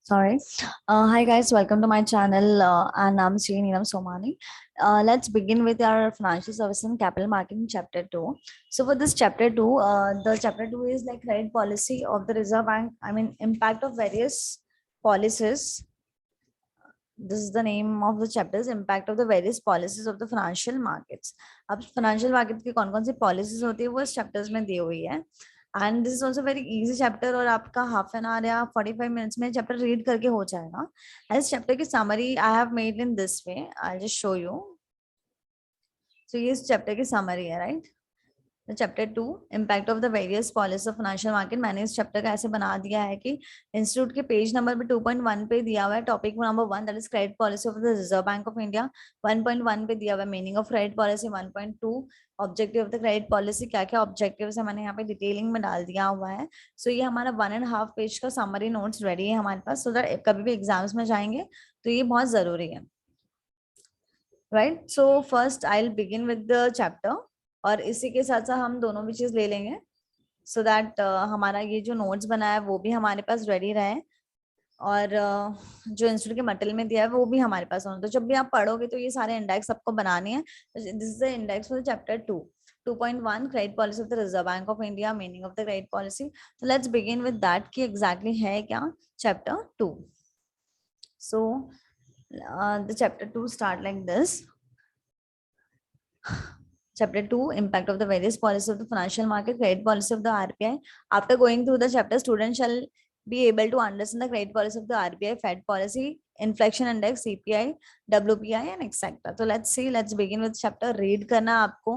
Sorry. Hi guys, welcome to my channel and I'm Sri Neelam Somani. Let's begin with our financial services and capital marketing chapter 2. So for this chapter 2, the chapter 2 is like credit policy of the Reserve Bank. I mean impact of various policies. This is the name of the chapter is impact of the various policies of the financial markets. अब financial market की कौन कौन सी policies होती है वो इस chapters में दी हुई है. And this is also very easy chapter और आपका half an hour या 45 minutes में chapter read करके हो जाएगा. And इस chapter की summary I have made in this way. I'll just show you. So ये इस chapter की summary है, right? Chapter 2 impact of the various policy of financial market. मैंने इस चैप्टर का ऐसे बना दिया है कि इंस्टीट्यूट के पेज नंबर पे 2.1 पे दिया हुआ है topic number 1 that is credit policy of the Reserve Bank of India. 1.1 पे दिया हुआ है meaning of credit policy. 1.2 objective of the credit policy, क्या क्या ऑब्जेक्टिव है मैंने यहाँ पे डिटेलिंग में डाल दिया हुआ है. सो ये हमारा 1.5 पेज का समरी नोट्स रेडी है हमारे पास, सो दैट कभी भी एग्जाम्स में जाएंगे तो ये बहुत जरूरी है, right. So first I will begin with the chapter और इसी के साथ साथ हम दोनों भी चीज ले लेंगे सो दैट हमारा ये जो नोट्स बना है वो भी हमारे पास रेडी रहे और जो इंस्टीट्यूट के मटेरियल में दिया है वो भी हमारे पास होना. तो जब भी आप पढ़ोगे तो ये सारे इंडेक्स आपको बनाने हैं. This is the index for chapter 2 2.1 credit policy of the Reserve Bank of India, meaning of the credit policy. तो लेट्स बिगिन विद दैट कि एग्जैक्टली है क्या chapter 2. So the chapter 2 start like this. Chapter 2, impact of the various policies of the financial market, credit policy of the RBI. After going through the chapter, students shall be able to understand the credit policy of the RBI, Fed policy, inflation index, CPI, WPI and etc. So let's see, let's begin with chapter. Read करना आपको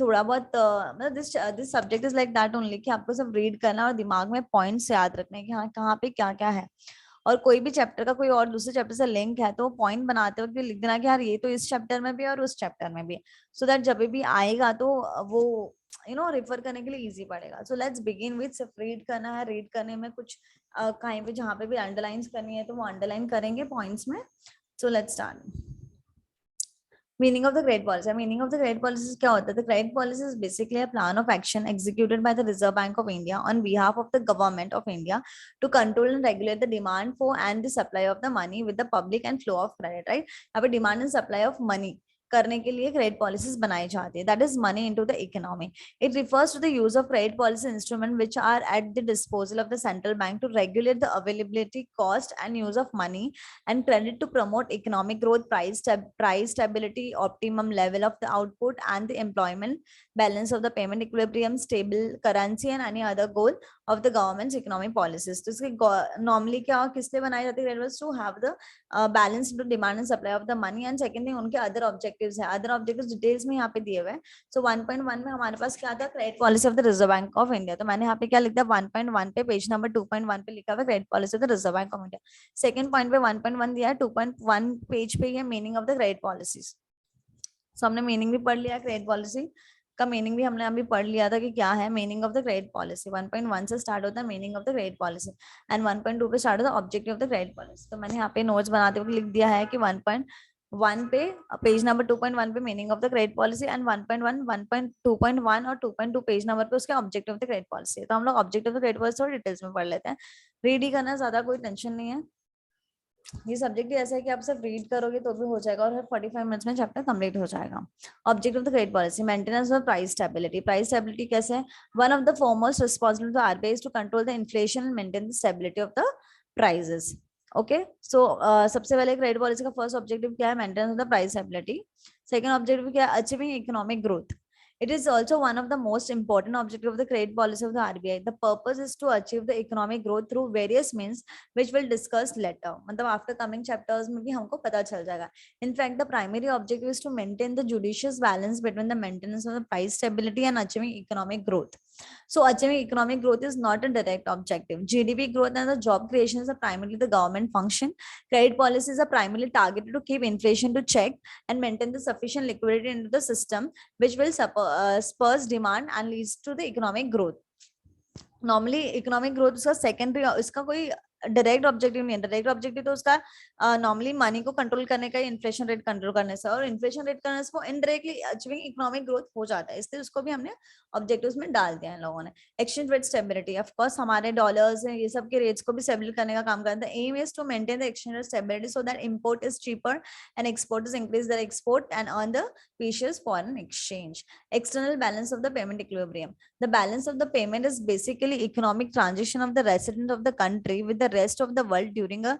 थोड़ा बहुत मतलब this subject is like that only कि आपको सब read करना और दिमाग में points याद रखने कि हाँ कहाँ पे क्या क्या है. और कोई भी चैप्टर का कोई और दूसरे चैप्टर से लिंक है तो पॉइंट बनाते वक्त लिख देना कि यार ये तो इस चैप्टर में भी है और उस चैप्टर में भी, सो दैट जब भी आएगा तो वो रेफर करने के लिए इजी पड़ेगा. सो लेट्स बिगिन विद सिर्फ रीड करना है. रीड करने में कुछ कहीं पे जहाँ पे भी अंडरलाइन करनी है तो वो अंडरलाइन करेंगे पॉइंट्स में. So let's start. Meaning of the credit policy. Meaning of the credit policy is क्या होता है? The credit policy is basically a plan of action executed by the Reserve Bank of India on behalf of the government of India to control and regulate the demand for and the supply of the money with the public and flow of credit. Right? यहाँ पे demand and supply of money करने के लिए credit policies बनाई जाती है. That is money into the economy. It refers to the use of credit policy instrument which are at the disposal of the central bank to regulate the availability, cost and use of money and credit to promote economic growth, price stability, optimum level of the output and the employment balance of the payment equilibrium, stable currency and any other goal of the government's economic policies. तो इसके normally क्या किस लिए बनाई जाती है? To have the balance into demand and supply of the money. and second thing उनके other objectives है. other objectives details में यहाँ पे दिए हुए हैं. so 1.1 में हमारे पास क्या था? credit policy of the Reserve Bank of India. तो मैंने यहाँ पे क्या लिख दिया? 1.1 पे पेज नंबर 2.1 पे लिखा हुआ credit policy of the Reserve Bank of India. Second point पे 1.1 दिया है. 2.1 पेज पे ये meaning of the credit policies. So हमने मीनिंग भी पढ़ लिया. क्रेडिट पॉलिसी का मीनिंग भी हमने अभी पढ़ लिया था कि क्या है meaning of the credit policy. 1.1 से स्टार्ट होता है meaning of the credit policy and 1.2 पे स्टार्ट होता है objective of the credit policy. तो मैंने यहाँ पे नोट्स बनाते हुए लिख दिया है कि 1.1 पे पेज नंबर 2.1 पे meaning of the credit policy and 1.1, 1.2.1 और 2.2 पेज नंबर पे उसके objective of the credit policy. तो हम लोग objective of the credit policy थोड़ा डिटेल्स में पढ़ लेते हैं. रीड ही करना, ज्यादा कोई टेंशन नहीं है. ये सब्जेक्ट ही ऐसा है कि आप सिर्फ रीड करोगे तो भी हो जाएगा और 45 मिनट्स में चैप्टर कंप्लीट हो जाएगा. Object of the credit policy, maintenance of price stability. Price stability कैसे है? One of the foremost responsibility of RBI to control the inflation and maintain the stability of the prices. Okay, so सबसे पहले credit policy का first objective क्या है? Maintenance of the price stability. Second objective क्या है? Achieving economic growth. It is also one of the most important objectives of the credit policy of the RBI. The purpose is to achieve the economic growth through various means, which we'll discuss later. मतलब after coming chapters में भी हमको पता चल जाएगा. In fact, the primary objective is to maintain the judicious balance between the maintenance of the price stability and achieving economic growth. So, achieving economic growth is not a direct objective. GDP growth and the job creation is primarily the government function. Credit policies are primarily targeted to keep inflation to check and maintain the sufficient liquidity into the system, which will spurs demand and leads to the economic growth. Normally economic growth इसका secondary, इसका कोई direct objective नहीं है। Direct objective तो उसका normally money को control करने का, इन्फ्लेशन रेट कंट्रोल करने से, और इन्फ्लेशन रेट करने से वो इनडायरेक्टली अचीविंग इकोनॉमिक ग्रोथ हो जाता है, इसलिए उसको भी हमने ऑब्जेक्टिव्स में डाल दिया है लोगों ने। Exchange rate stability, of course हमारे डॉलर्स हैं, ये सब के रेट्स को भी स्टेबल करने का काम करता है। Aim is to maintain the exchange rate stability so that import is cheaper and export is increase the export and earn the precious foreign exchange. External balance of the payment equilibrium. The balance of the payment is basically economic transition of the resident of the country with the rest of the world during a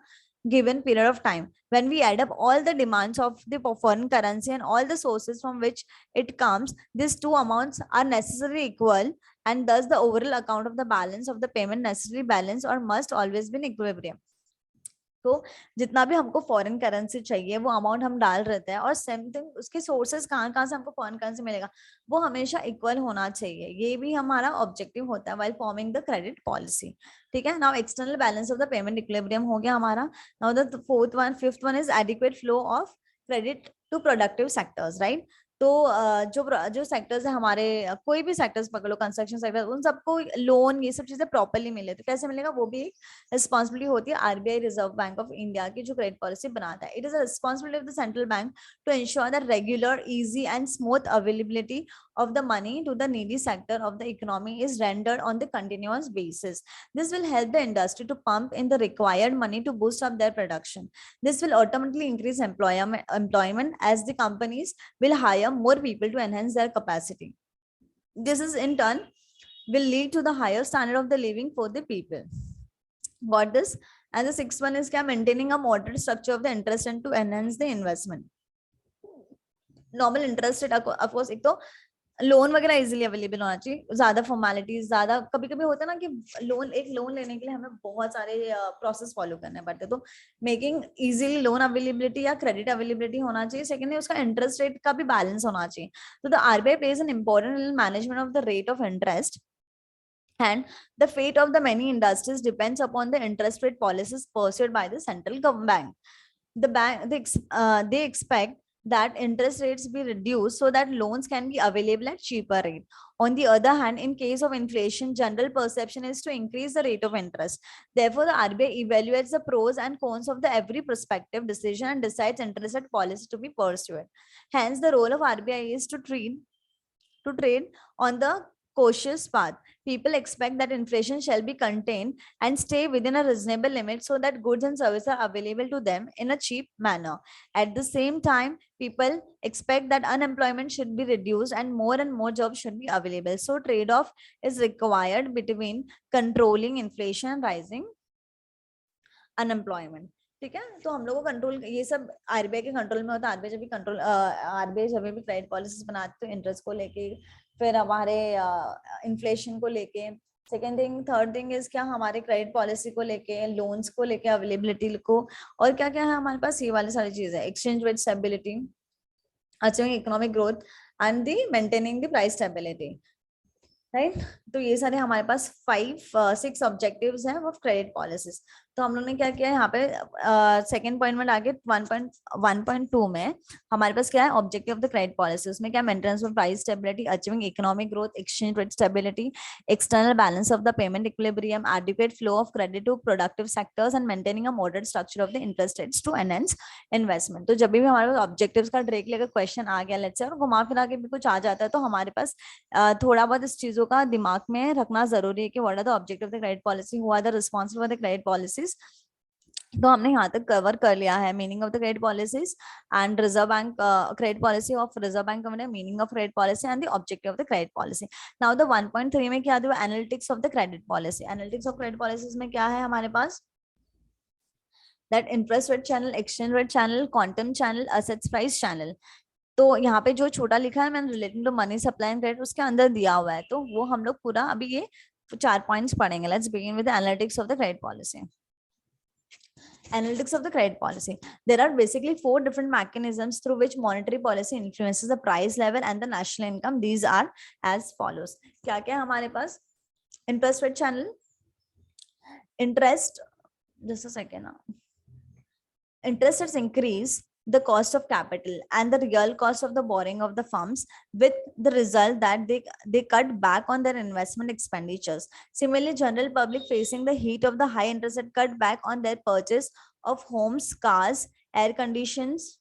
given period of time. When we add up all the demands of the foreign currency and all the sources from which it comes, these two amounts are necessarily equal, and thus the overall account of the balance of the payment necessarily balance or must always be in equilibrium. तो जितना भी हमको foreign currency चाहिए वो amount हम डाल रहते हैं, और सेम थिंग उसके सोर्सेस कहाँ से हमको फॉरेन करेंसी मिलेगा वो हमेशा इक्वल होना चाहिए, ये भी हमारा ऑब्जेक्टिव होता है while forming the credit policy. ठीक है, now external balance of the payment equilibrium हो गया हमारा। Now the fifth one is adequate flow of credit to productive sectors, right. तो जो सेक्टर्स है हमारे, कोई भी सेक्टर्स पकड़ो, कंस्ट्रक्शन सेक्टर, उन सबको लोन ये सब चीजें प्रॉपर्ली मिले, तो कैसे मिलेगा, वो भी एक रिस्पॉन्सिबिलिटी होती है RBI Reserve Bank of India की, जो क्रेडिट पॉलिसी बनाता है। It is a responsibility of the central bank to ensure the regular, easy and smooth availability of the money to the needy sector of the economy is rendered on the continuous basis. This will help the industry to pump in the required money to boost up their production. This will ultimately increase employment as the companies will hire more people to enhance their capacity. This is in turn will lead to the higher standard of the living for the people. Got this? And the sixth one is maintaining a moderate structure of the interest and to enhance the investment. Normal interest rate, of course, एक तो loan वगैरह easily available होना चाहिए, ज्यादा formalities, ज्यादा कभी कभी होता है ना कि लोन लेने के लिए हमें बहुत सारे प्रोसेस फॉलो करने पड़ते हैं, तो मेकिंग इजीली लोन अवेलेबिलिटी या क्रेडिट अवेलेबिलिटी होना चाहिए। सेकेंडली उसका इंटरेस्ट रेट का भी बैलेंस होना चाहिए। तो the RBI plays an important in management of the rate of interest, and the fate of the many industries depends upon the interest rate policies pursued by the central bank. They expect that interest rates be reduced so that loans can be available at cheaper rate. On the other hand, in case of inflation, general perception is to increase the rate of interest. Therefore, the RBI evaluates the pros and cons of the every prospective decision and decides interest rate policy to be pursued. Hence, the role of RBI is to trade on the cautious path. People expect that inflation shall be contained and stay within a reasonable limit so that goods and services are available to them in a cheap manner. At the same time, people expect that unemployment should be reduced and more jobs should be available. So trade-off is required between controlling inflation and rising unemployment. ठीक है, तो हम लोग को control, ये सब RBI के control में होता है। आरबीआई जब भी क्रेडिट पॉलिसीज बनाते हैं इंटरेस्ट को लेके, फिर हमारे इन्फ्लेशन को लेके, second thing, third thing is क्या, हमारे क्रेडिट पॉलिसी को लेके, लोन्स को लेके, अवेलेबिलिटी को, और क्या क्या है हमारे पास, ये वाली सारी चीजें, exchange rate stability, achieving economic growth and the maintaining the price stability, right. तो ये सारे हमारे पास 6 ऑब्जेक्टिव्स हैं ऑफ क्रेडिट पॉलिसीज। तो हम लोग ने क्या किया यहाँ पे, सेकंड पॉइंट में आगे 1.2 में हमारे पास क्या है, objective of the credit policy. उसमें क्या, maintenance of price stability, achieving economic growth, exchange rate stability, external balance of the payment equilibrium, adequate flow of credit to productive sectors and maintaining a moderate structure of the interest rates to enhance investment. तो जब भी हमारे पास objectives का directly अगर question आ गया let's से, और घुमा फिरा के भी कुछ आ जाता है, तो हमारे पास थोड़ा बहुत इस चीजों का दिमाग में रखना जरूरी है कि what are the objective of the credit policy, who are the responsible for the credit policies. तो हमने यहाँ तक कवर कर लिया है meaning of the credit policies and Reserve Bank credit policy of Reserve Bank of India, meaning of credit policy and the objective of the credit policy. Now the 1.3 में क्या दिया, analytics of the credit policy. Analytics of credit policies में क्या है हमारे पास, that interest rate channel, exchange rate channel, quantum channel, assets price channel. तो यहाँ पे जो छोटा लिखा है मैंने relating to money supply and credit, उसके अंदर दिया हुआ है, तो वो हम लोग पूरा अभी ये 4 पॉइंट्स पढ़ेंगे। Let's begin with analytics of the credit policy. Analytics of the credit policy. There are basically 4 different mechanisms through which monetary policy influences the price level and the national income. These are as follows. क्या क्या हमारे पास, interest rate channel, interest, just a second now. Interest rates increase the cost of capital and the real cost of the borrowing of the firms, with the result that they cut back on their investment expenditures. Similarly, general public facing the heat of the high interest rate cut back on their purchase of homes, cars, air conditions,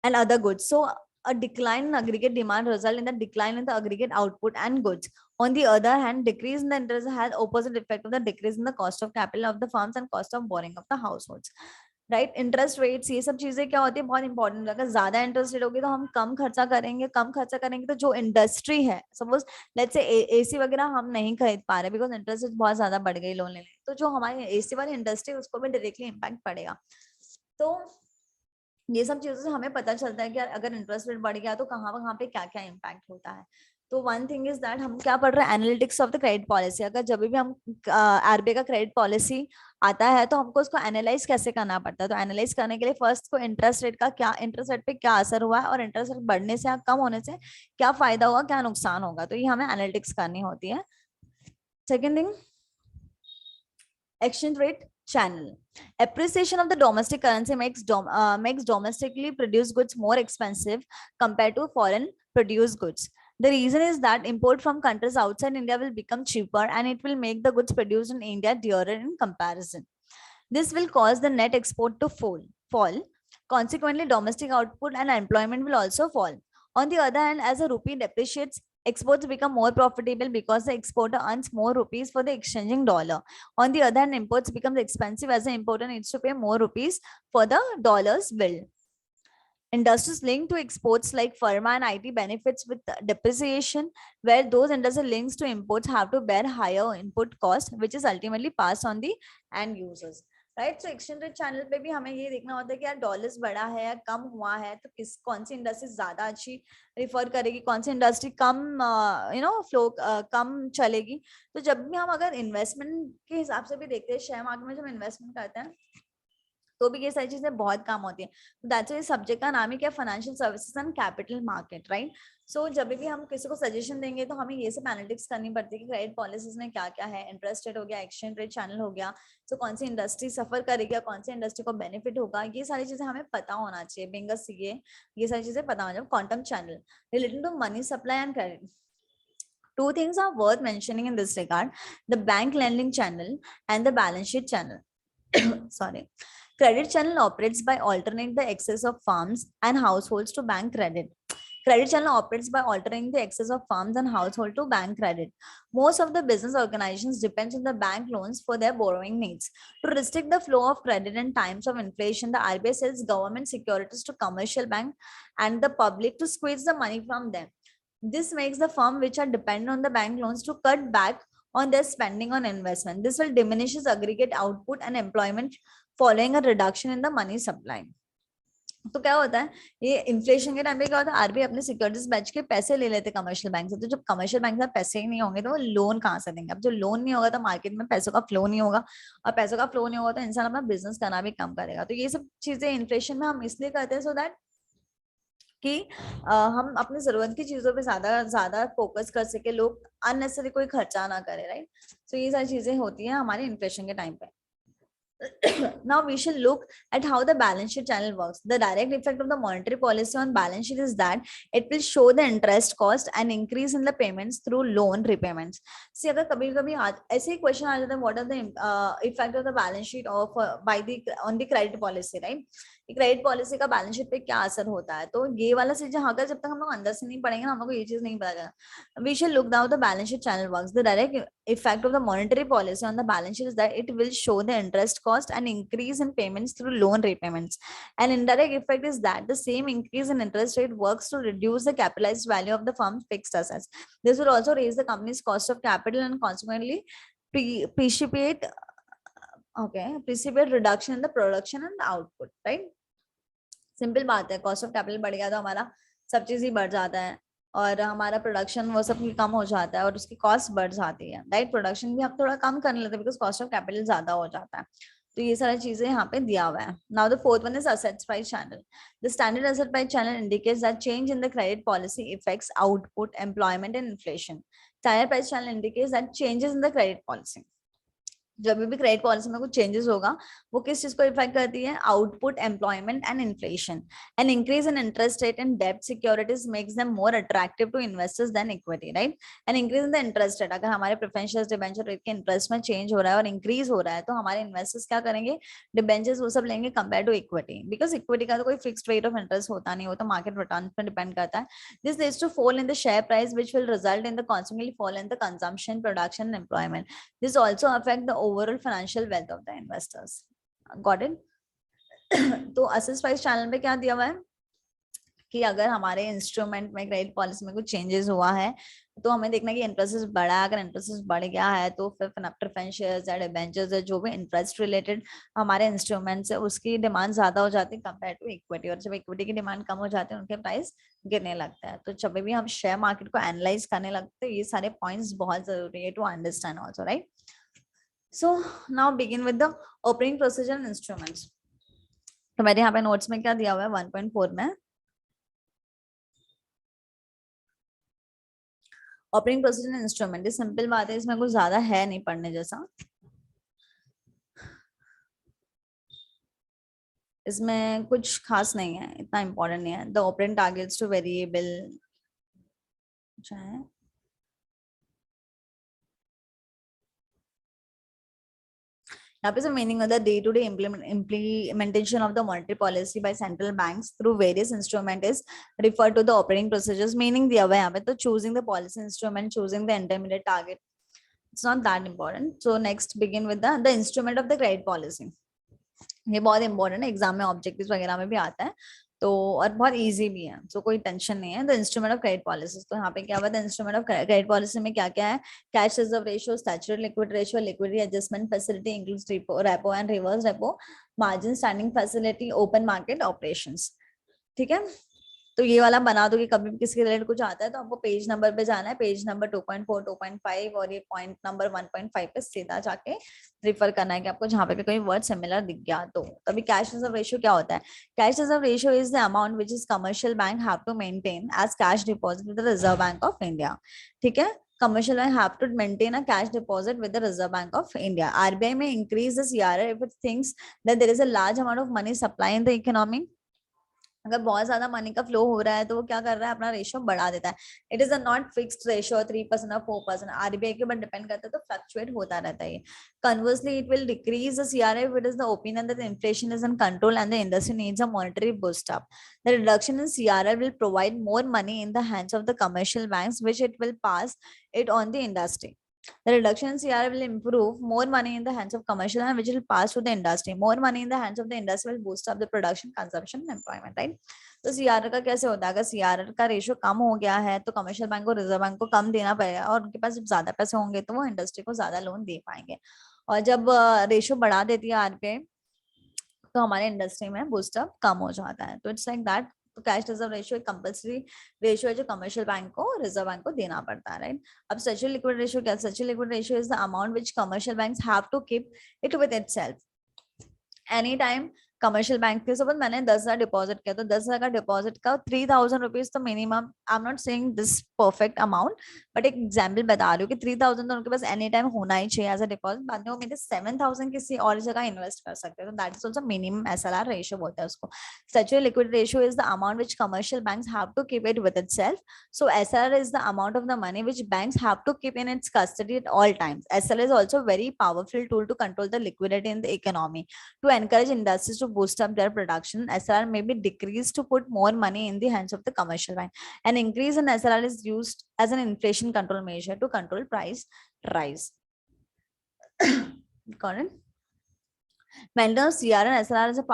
and other goods. So a decline in aggregate demand result in the decline in the aggregate output and goods. On the other hand, decrease in the interest has opposite effect of the decrease in the cost of capital of the firms and cost of borrowing of the households. Right, interest rates, ये सब चीजें क्या होती है, बहुत important. अगर ज्यादा interest rate होगी तो हम कम खर्चा करेंगे, कम खर्चा करेंगे तो जो इंडस्ट्री है, सपोज लेट्स से एसी वगैरह हम नहीं खरीद पा रहे बिकॉज इंटरेस्ट रेट बहुत ज्यादा बढ़ गई लोन लेने, तो जो हमारी एसी वाली इंडस्ट्री है उसको भी डायरेक्टली इम्पैक्ट पड़ेगा। तो ये सब चीजों से हमें पता चलता है कि यार अगर इंटरेस्ट रेट बढ़ गया तो कहाँ कहाँ पे क्या क्या इम्पैक्ट होता है। तो वन थिंग इज दैट हम क्या पढ़ रहे हैं, analytics of the credit policy. अगर जब भी हम आरबीआई का क्रेडिट पॉलिसी आता है तो हमको उसको एनालाइज कैसे करना पड़ता है। तो एनालाइज करने के लिए फर्स्ट को इंटरेस्ट रेट का क्या, इंटरेस्ट रेट पे क्या असर हुआ है और इंटरेस्ट रेट बढ़ने से या कम होने से क्या फायदा होगा, क्या नुकसान होगा, तो ये हमें एनालिटिक्स करनी होती है। Second thing, exchange rate channel. Appreciation of the domestic currency makes domestically produced goods more expensive compared to foreign produced goods. The reason is that import from countries outside India will become cheaper and it will make the goods produced in India dearer in comparison. This will cause the net export to fall. Consequently, domestic output and employment will also fall. On the other hand, as the rupee depreciates, exports become more profitable because the exporter earns more rupees for the exchanging dollar. On the other hand, imports become expensive as the importer needs to pay more rupees for the dollar's bill. Industries linked to exports like pharma and IT benefits with depreciation, where those industry links to imports have to bear higher input cost, which is ultimately passed on the end users. Right, so exchange rate channel पे भी हमें ये देखना होता है कि यार dollars बढ़ा है या कम हुआ है तो कौन सी इंडस्ट्री ज्यादा अच्छी रिफर करेगी, कौन सी इंडस्ट्री कम फ्लो कम चलेगी। तो जब भी हम अगर इन्वेस्टमेंट के हिसाब से भी देखते हैं, शेयर मार्केट में जब इन्वेस्टमेंट करते हैं तो भी ये सारी चीजें बहुत काम होती है। तो दैट्स व्हाई सब्जेक्ट का नाम ही क्या, financial services and capital market, right. So जब भी हम किसी को सजेशन देंगे तो हमें ये सब एनालिटिक्स करनी पड़ती है कि क्रेडिट पॉलिसीज में क्या क्या है, इंटरेस्ट रेट हो गया, एक्सचेंज रेट चैनल हो गया, तो कौन सी इंडस्ट्री सफर करेगी, कौन सी इंडस्ट्री को बेनिफिट होगा, ये सारी चीजें हमें पता होना चाहिए। बीइंग अ सीए ये सारी चीजें पता होना चाहिए। Quantum channel related to money supply and credit, two things are worth mentioning in this regard: the bank lending channel and the balance sheet channel. Sorry. Credit channel operates by alternating the excess of farms and households to bank credit. Credit channel operates by altering the excess of farms and household to bank credit. Most of the business organizations depends on the bank loans for their borrowing needs. To restrict the flow of credit in times of inflation, the RBI sells government securities to commercial bank and the public to squeeze the money from them. This makes the firm which are dependent on the bank loans to cut back on their spending on investment. This will diminish aggregate output and employment following a reduction in the money supply. तो क्या होता है, ये inflation के time पे क्या होता है, आरबीआई अपने सिक्योरिटीज बेच के पैसे ले लेते कमर्शियल बैंक से। तो जब कमर्शियल बैंक से पैसे ही नहीं होंगे तो वो लोन कहाँ से देंगे। अब जो लोन नहीं होगा तो मार्केट में पैसों का फ्लो नहीं होगा, और पैसों का फ्लो नहीं होगा तो इंसान अपना बिजनेस करना भी कम करेगा। तो ये सब चीजें इन्फ्लेशन में हम इसलिए करते हैं सो दैट कि हम अपनी जरूरत की चीजों पे ज्यादा फोकस कर सके, लोग अननेसेसरी कोई खर्चा ना करे, राइट। तो ये सारी चीजें होती हैं हमारे इन्फ्लेशन के टाइम पे। Now we shall look at how the balance sheet channel works. The direct effect of the monetary policy on balance sheet is that it will show the interest cost and increase in the payments through loan repayments. See, अगर कभी-कभी ऐसे ही question आ जाता है, what are the effect of the balance sheet of by the on the credit policy, right? Credit policy का balance sheet पे क्या असर होता है। तो ये वाला चीज अगर जब तक हम लोग अंदर से नहीं पढ़ेंगे ना, हम लोग को ये चीज नहीं पता चलेगा। We shall look down the balance sheet channel works. The direct effect of the monetary policy on the balance sheet is that it will show the interest cost and increase in payments through loan repayments. An indirect effect is that the same increase in interest rate works to reduce the capitalized value of the firm's fixed assets. This will also raise the company's cost of capital and consequently precipitate reduction in the production and the output, right? Simple बात है, cost of capital बढ़ गया तो हमारा सब चीज ही बढ़ जाता है और हमारा प्रोडक्शन वो सब कम हो जाता है और उसकी कॉस्ट बढ़ जाती है, राइट। प्रोडक्शन भी हम थोड़ा कम कर लेते हैं बिकॉज कॉस्ट ऑफ कैपिटल ज्यादा हो जाता है। तो ये सारी चीजें यहाँ पे दिया हुआ है। Now the fourth one is assets price channel. The standard asset price channel indicates that change in the credit policy effects output, employment and inflation. Standard price channel indicates that changes in the credit policy जब भी credit policy में कुछ changes होगा वो किस चीज को effect करती है, output, employment and inflation. An increase in interest rate and डेब्ट securities makes them more attractive to investors than equity, right. An increase in the interest rate, अगर हमारे प्रेफरेंशियल डिबेंचर रेट के इंटरेस्ट में change हो रहा है और increase हो रहा है तो हमारे इन्वेस्टर्स क्या करेंगे, डिबेंचर्स वो सब लेंगे compare to equity, because equity का तो कोई फिक्स्ड रेट ऑफ इंटरेस्ट होता नहीं, वो तो मार्केट रिटर्न पर डिपेंड करता है. This leads to fall in the share price which will result in the constantly fall in the consumption, production and employment. This also affect the overall financial wealth of the investors. Got it? तो assess price channel पे क्या दिया हुआ है कि अगर हमारे instrument में क्रेडिट पॉलिसी में कुछ चेंजेस हुआ है तो हमें देखना है कि इंटरेस्ट बढ़ा है. अगर इंटरेस्ट बढ़ गया है तो फिर प्रेफरेंशियल्स या डिबेंचर्स है जो भी इंटरेस्ट रिलेटेड हमारे इंस्ट्रूमेंट्स है उसकी डिमांड ज्यादा हो जाती है कंपेयर टू इक्विटी, और जब इक्विटी की डिमांड कम हो जाती है उनके प्राइस गिरने लगता है. तो जब भी हम शेयर मार्केट को एनालाइज करने लगते हैं ये सारे पॉइंट्स बहुत जरूरी है to understand also, right. So now begin with the opening procedure and instruments. तो मेरे यहाँ पे नोट्स में क्या दिया हुआ है 1.4 में ऑपरेटिंग प्रोसीजर इंस्ट्रूमेंट. ये सिंपल बात है, इसमें कुछ ज्यादा है नहीं पढ़ने जैसा. इसमें कुछ खास नहीं है, इतना इम्पोर्टेंट नहीं है. The operating targets to variable है. यहाँ पे मीनिंग होता है day to day implementation of the monetary policy by central banks through various instrument is referred to the operating procedures. Meaning दिया हुआ है यहाँ पे. तो choosing the policy instrument, choosing the intermediate target, it's not that important. So next begin with the instrument of the credit policy. ये बहुत important है, exam में ऑब्जेक्टिव्स वगैरह में भी आता है तो, और बहुत इजी भी है. सो कोई टेंशन नहीं है. The instrument of credit policy, तो यहाँ पे क्या हुआ, the instrument of credit policy में क्या क्या है, cash reserve ratio, statutory liquid ratio, liquidity adjustment facility includes repo and reverse repo, margin standing facility, open market operations. ठीक है. तो ये वाला बना दो कि कभी भी किसके रिलेटेड कुछ आता है तो आपको पेज नंबर पे जाना है, पेज नंबर 2.4, 2.5 और ये पॉइंट नंबर 1.5 पे सीधा जाके रिफर करना है कि आपको जहाँ पे भी कोई वर्ड सिमिलर दिख गया तो. तभी कैश रिजर्व रेशियो क्या होता है, cash reserve ratio is the amount which is commercial bank have to maintain as cash deposit with the Reserve Bank of India. ठीक है. Commercial bank have to maintain a cash deposit with the Reserve Bank of India. RBI may increase the CRR if it thinks that there is a large amount of money supply in the economy. अगर बहुत ज्यादा money का flow हो रहा है तो वो क्या कर रहा है, अपना रेशियो बढ़ा देता है. It is a not fixed ratio 3% और 4%. आरबीआई के ऊपर डिपेंड करता है तो फ्लक्चुएट होता रहता है. Conversely it will decrease the CRR if it is the opinion that inflation is in control and the industry needs a monetary boost up. The reduction in CRR will provide more money in the hands of the commercial banks which it will pass it on the industry. The reduction in CRR will improve more money in the hands of commercial and which will pass to the industry. More money in the hands of the industry will boost up the production, consumption and employment, right? तो CRR का कैसे होता है, अगर CRR का ratio कम हो गया है तो कमर्शियल बैंक को, रिजर्व बैंक को कम देना पड़ेगा और उनके पास जब ज्यादा पैसे होंगे तो वो इंडस्ट्री को ज्यादा लोन दे पाएंगे. और जब रेशियो बढ़ा देती है आरबीआई तो हमारे इंडस्ट्री में बूस्टअप कम हो जाता है. तो इट्स लाइक दैट. तो कैश रिजर्व रेशियो एक कंपल्सरी रेशियो है जो कमर्शियल बैंक को, रिजर्व बैंक को देना पड़ता है, राइट. अब स्टैट्यूटरी लिक्विड रेशियो क्या है, statutory liquid ratio is the amount which commercial banks have to keep it with itself any time. Commercial bank के सपोज मैंने 10,000 डिपॉजिट किया तो 10,000 का डिपॉजिट का 3,000 रुपीज तो minimum. I am not saying this perfect amount but एक example बता रही हूँ कि 3,000 तो उनके पास एनी टाइम होना ही चाहिए एज अ डिपॉजिट. बाद में वो मेरे 7,000 किसी और जगह इन्वेस्ट कर सकते हैं तो that is also minimum SLR ratio बोलते हैं उसको. Statutory liquid ratio is the amount which commercial banks have to keep it with itself. So SLR is the amount of the money which banks have to keep in its custody at all times. SLR is also very powerful tool to control the liquidity in the economy. To encourage industries to boost up their production, SLR may be decreased to put more money in the hands of the commercial bank. An increase in SLR is used as an inflation control measure to control price rise. Got it? Maintenance of CRR and SLR is a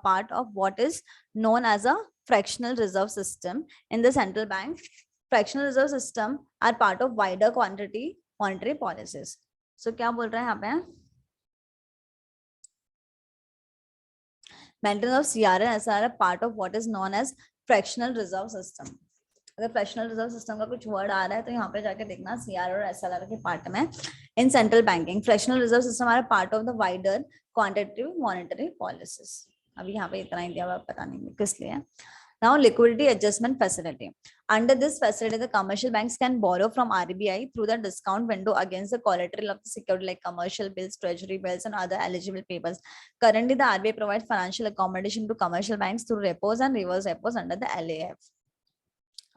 part of what is known as a fractional reserve system in the central bank. Fractional reserve system are part of wider quantity monetary policies. So क्या बोल रहे हैं यहाँ पे? Maintenance of CRR and SLR are part of what is known as fractional reserve system. अगर fractional reserve system का कुछ word आ रहा है तो यहाँ पे जाके देखना सीआरआर और एसएलआर के पार्ट में. In central banking fractional reserve system are part of the wider quantitative monetary policies. अभी यहाँ पे इतना ही दिया हुआ, पता नहीं किस लिए. Now, liquidity adjustment facility. Under this facility, the commercial banks can borrow from RBI through the discount window against the collateral of the security like commercial bills, treasury bills, and other eligible papers. Currently, the RBI provides financial accommodation to commercial banks through repos and reverse repos under the LAF.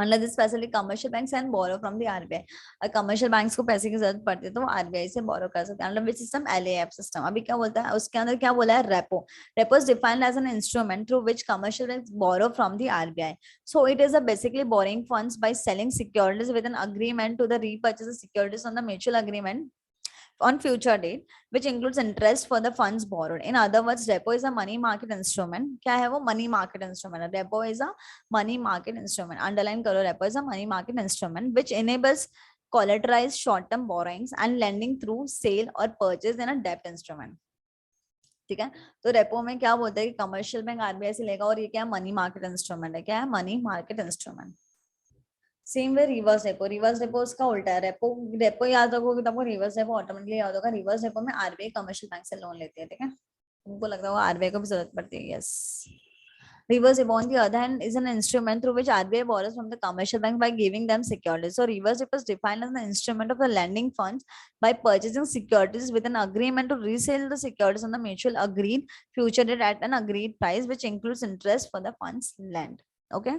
Under this facility, commercial banks can borrow from the RBI. Commercial banks को पैसे की जरूरत पड़ती है तो वो RBI से बोरो कर सकते हैं. Under which system? LAF system. अभी क्या बोलता है उसके अंदर, क्या बोला है? Repo. Repo is defined as an instrument through which commercial banks borrow from the RBI. So it is a basically borrowing funds by selling securities with an agreement to the repurchase of securities on the mutual agreement on future date, which includes interest for the funds borrowed. In other words, repo is a money market instrument. क्या है वो? money market instrument. Repo is a money market instrument. Underline करो, repo is a money market instrument which enables collateralized short-term borrowings and lending through sale or purchase in a debt instrument. ठीक है, तो repo में क्या बोलते हैं कि commercial bank RBI से लेगा और ये क्या है? मनी मार्केट इंस्ट्रूमेंट है. क्या है? Money market instrument. Same way reverse repo. Reverse repo उसका उल्टा है. रेपो रेपो याद रखोगे तो आपको रिवर्स रेपो ऑटोमेटिकली याद होगा. रिवर्स रेपो में आरबीआई कमर्शियल बैंक से लोन लेती है. ठीक है, तुमको लगता होगा आरबीआई को भी जरूरत पड़ती है. Yes. Reverse repo on the other hand is an instrument through which RBI borrows from the commercial bank by giving them securities. So reverse repo is defined as the instrument of the lending funds by purchasing securities with an agreement to resell the securities on the mutual agreed future date at an agreed price, which includes interest for the funds lent. Okay.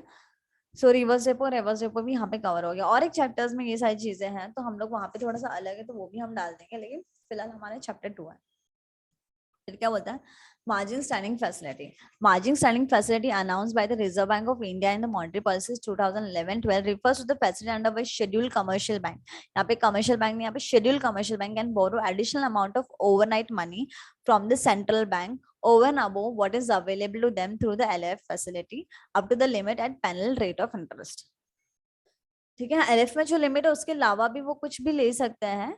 So reverse repo भी यहाँ पे cover हो गया. और एक chapters में ये सारी चीजें हैं तो हम लोग वहां पे थोड़ा सा अलग है तो वो भी हम डाल देंगे, लेकिन फिलहाल हमारे चैप्टर 2 है. फिर क्या बोलता है? Margin standing facility. Margin standing facility announced by the Reserve Bank of India in the monetary policy 2011-12 refers to the facility under which scheduled commercial bank, यहाँ पे कमर्शियल बैंक नहीं, यहाँ पे scheduled commercial bank can borrow additional amount of overnight money from the central bank over and above what is available to them through the LF facility up to the limit at penal rate of interest. ठीक है, LF में जो limit है उसके अलावा भी वो कुछ भी ले सकते हैं,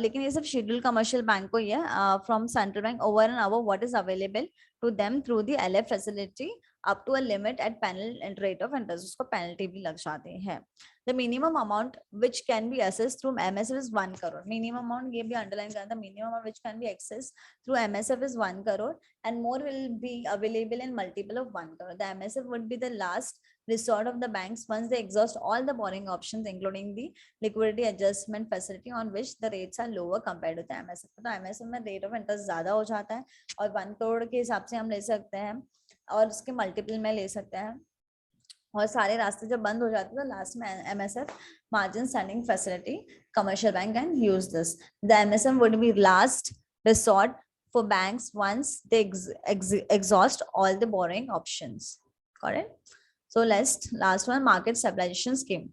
लेकिन ये सब शेड्यूल कमर्शियल बैंक को ही है. From central bank over and above what is available to them through the LF facility up to a limit at penal rate of interest. उसको पेनल्टी भी लग जाते हैं. The minimum amount which can be accessed through MSF is 1 crore. Minimum amount ये भी underline करना था. Minimum amount which can be accessed through MSF is 1 crore and more will be available in multiple of 1 crore. The MSF would be the last resort of the banks once they exhaust all the borrowing options, including the liquidity adjustment facility on which the rates are lower compared to the MSF. तो MSF में rate of interest ज्यादा हो जाता है और 1 crore के हिसाब से हम ले सकते हैं और उसके मल्टीपल में ले सकते हैं और सारे रास्ते जब बंद हो जाते हैं तो लास्ट में MSF margin standing facility commercial bank can use this. The MSF would be last resort for banks once they exhaust all the borrowing options. Correct? So last one, market stabilization scheme.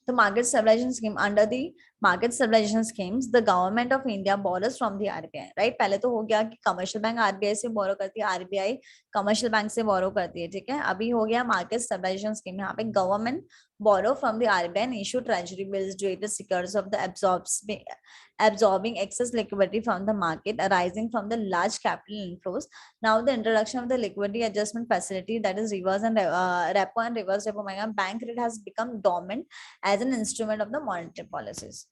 The market stabilization scheme, under the market stabilization schemes the government of India borrows from the RBI. right? पहले तो हो गया कि commercial bank RBI से बोरो करती है, RBI commercial bank से बोरो करती है. ठीक है, अभी हो गया मार्केट स्टेबलाइजेशन स्कीम. यहाँ पे government borrow from the RBI and issue treasury bills, dual securities of the absorbing excess liquidity from the market arising from the large capital inflows. Now the introduction of the liquidity adjustment facility, that is reverse and repo and reverse repo, bank rate has become dominant as an instrument of the monetary policies.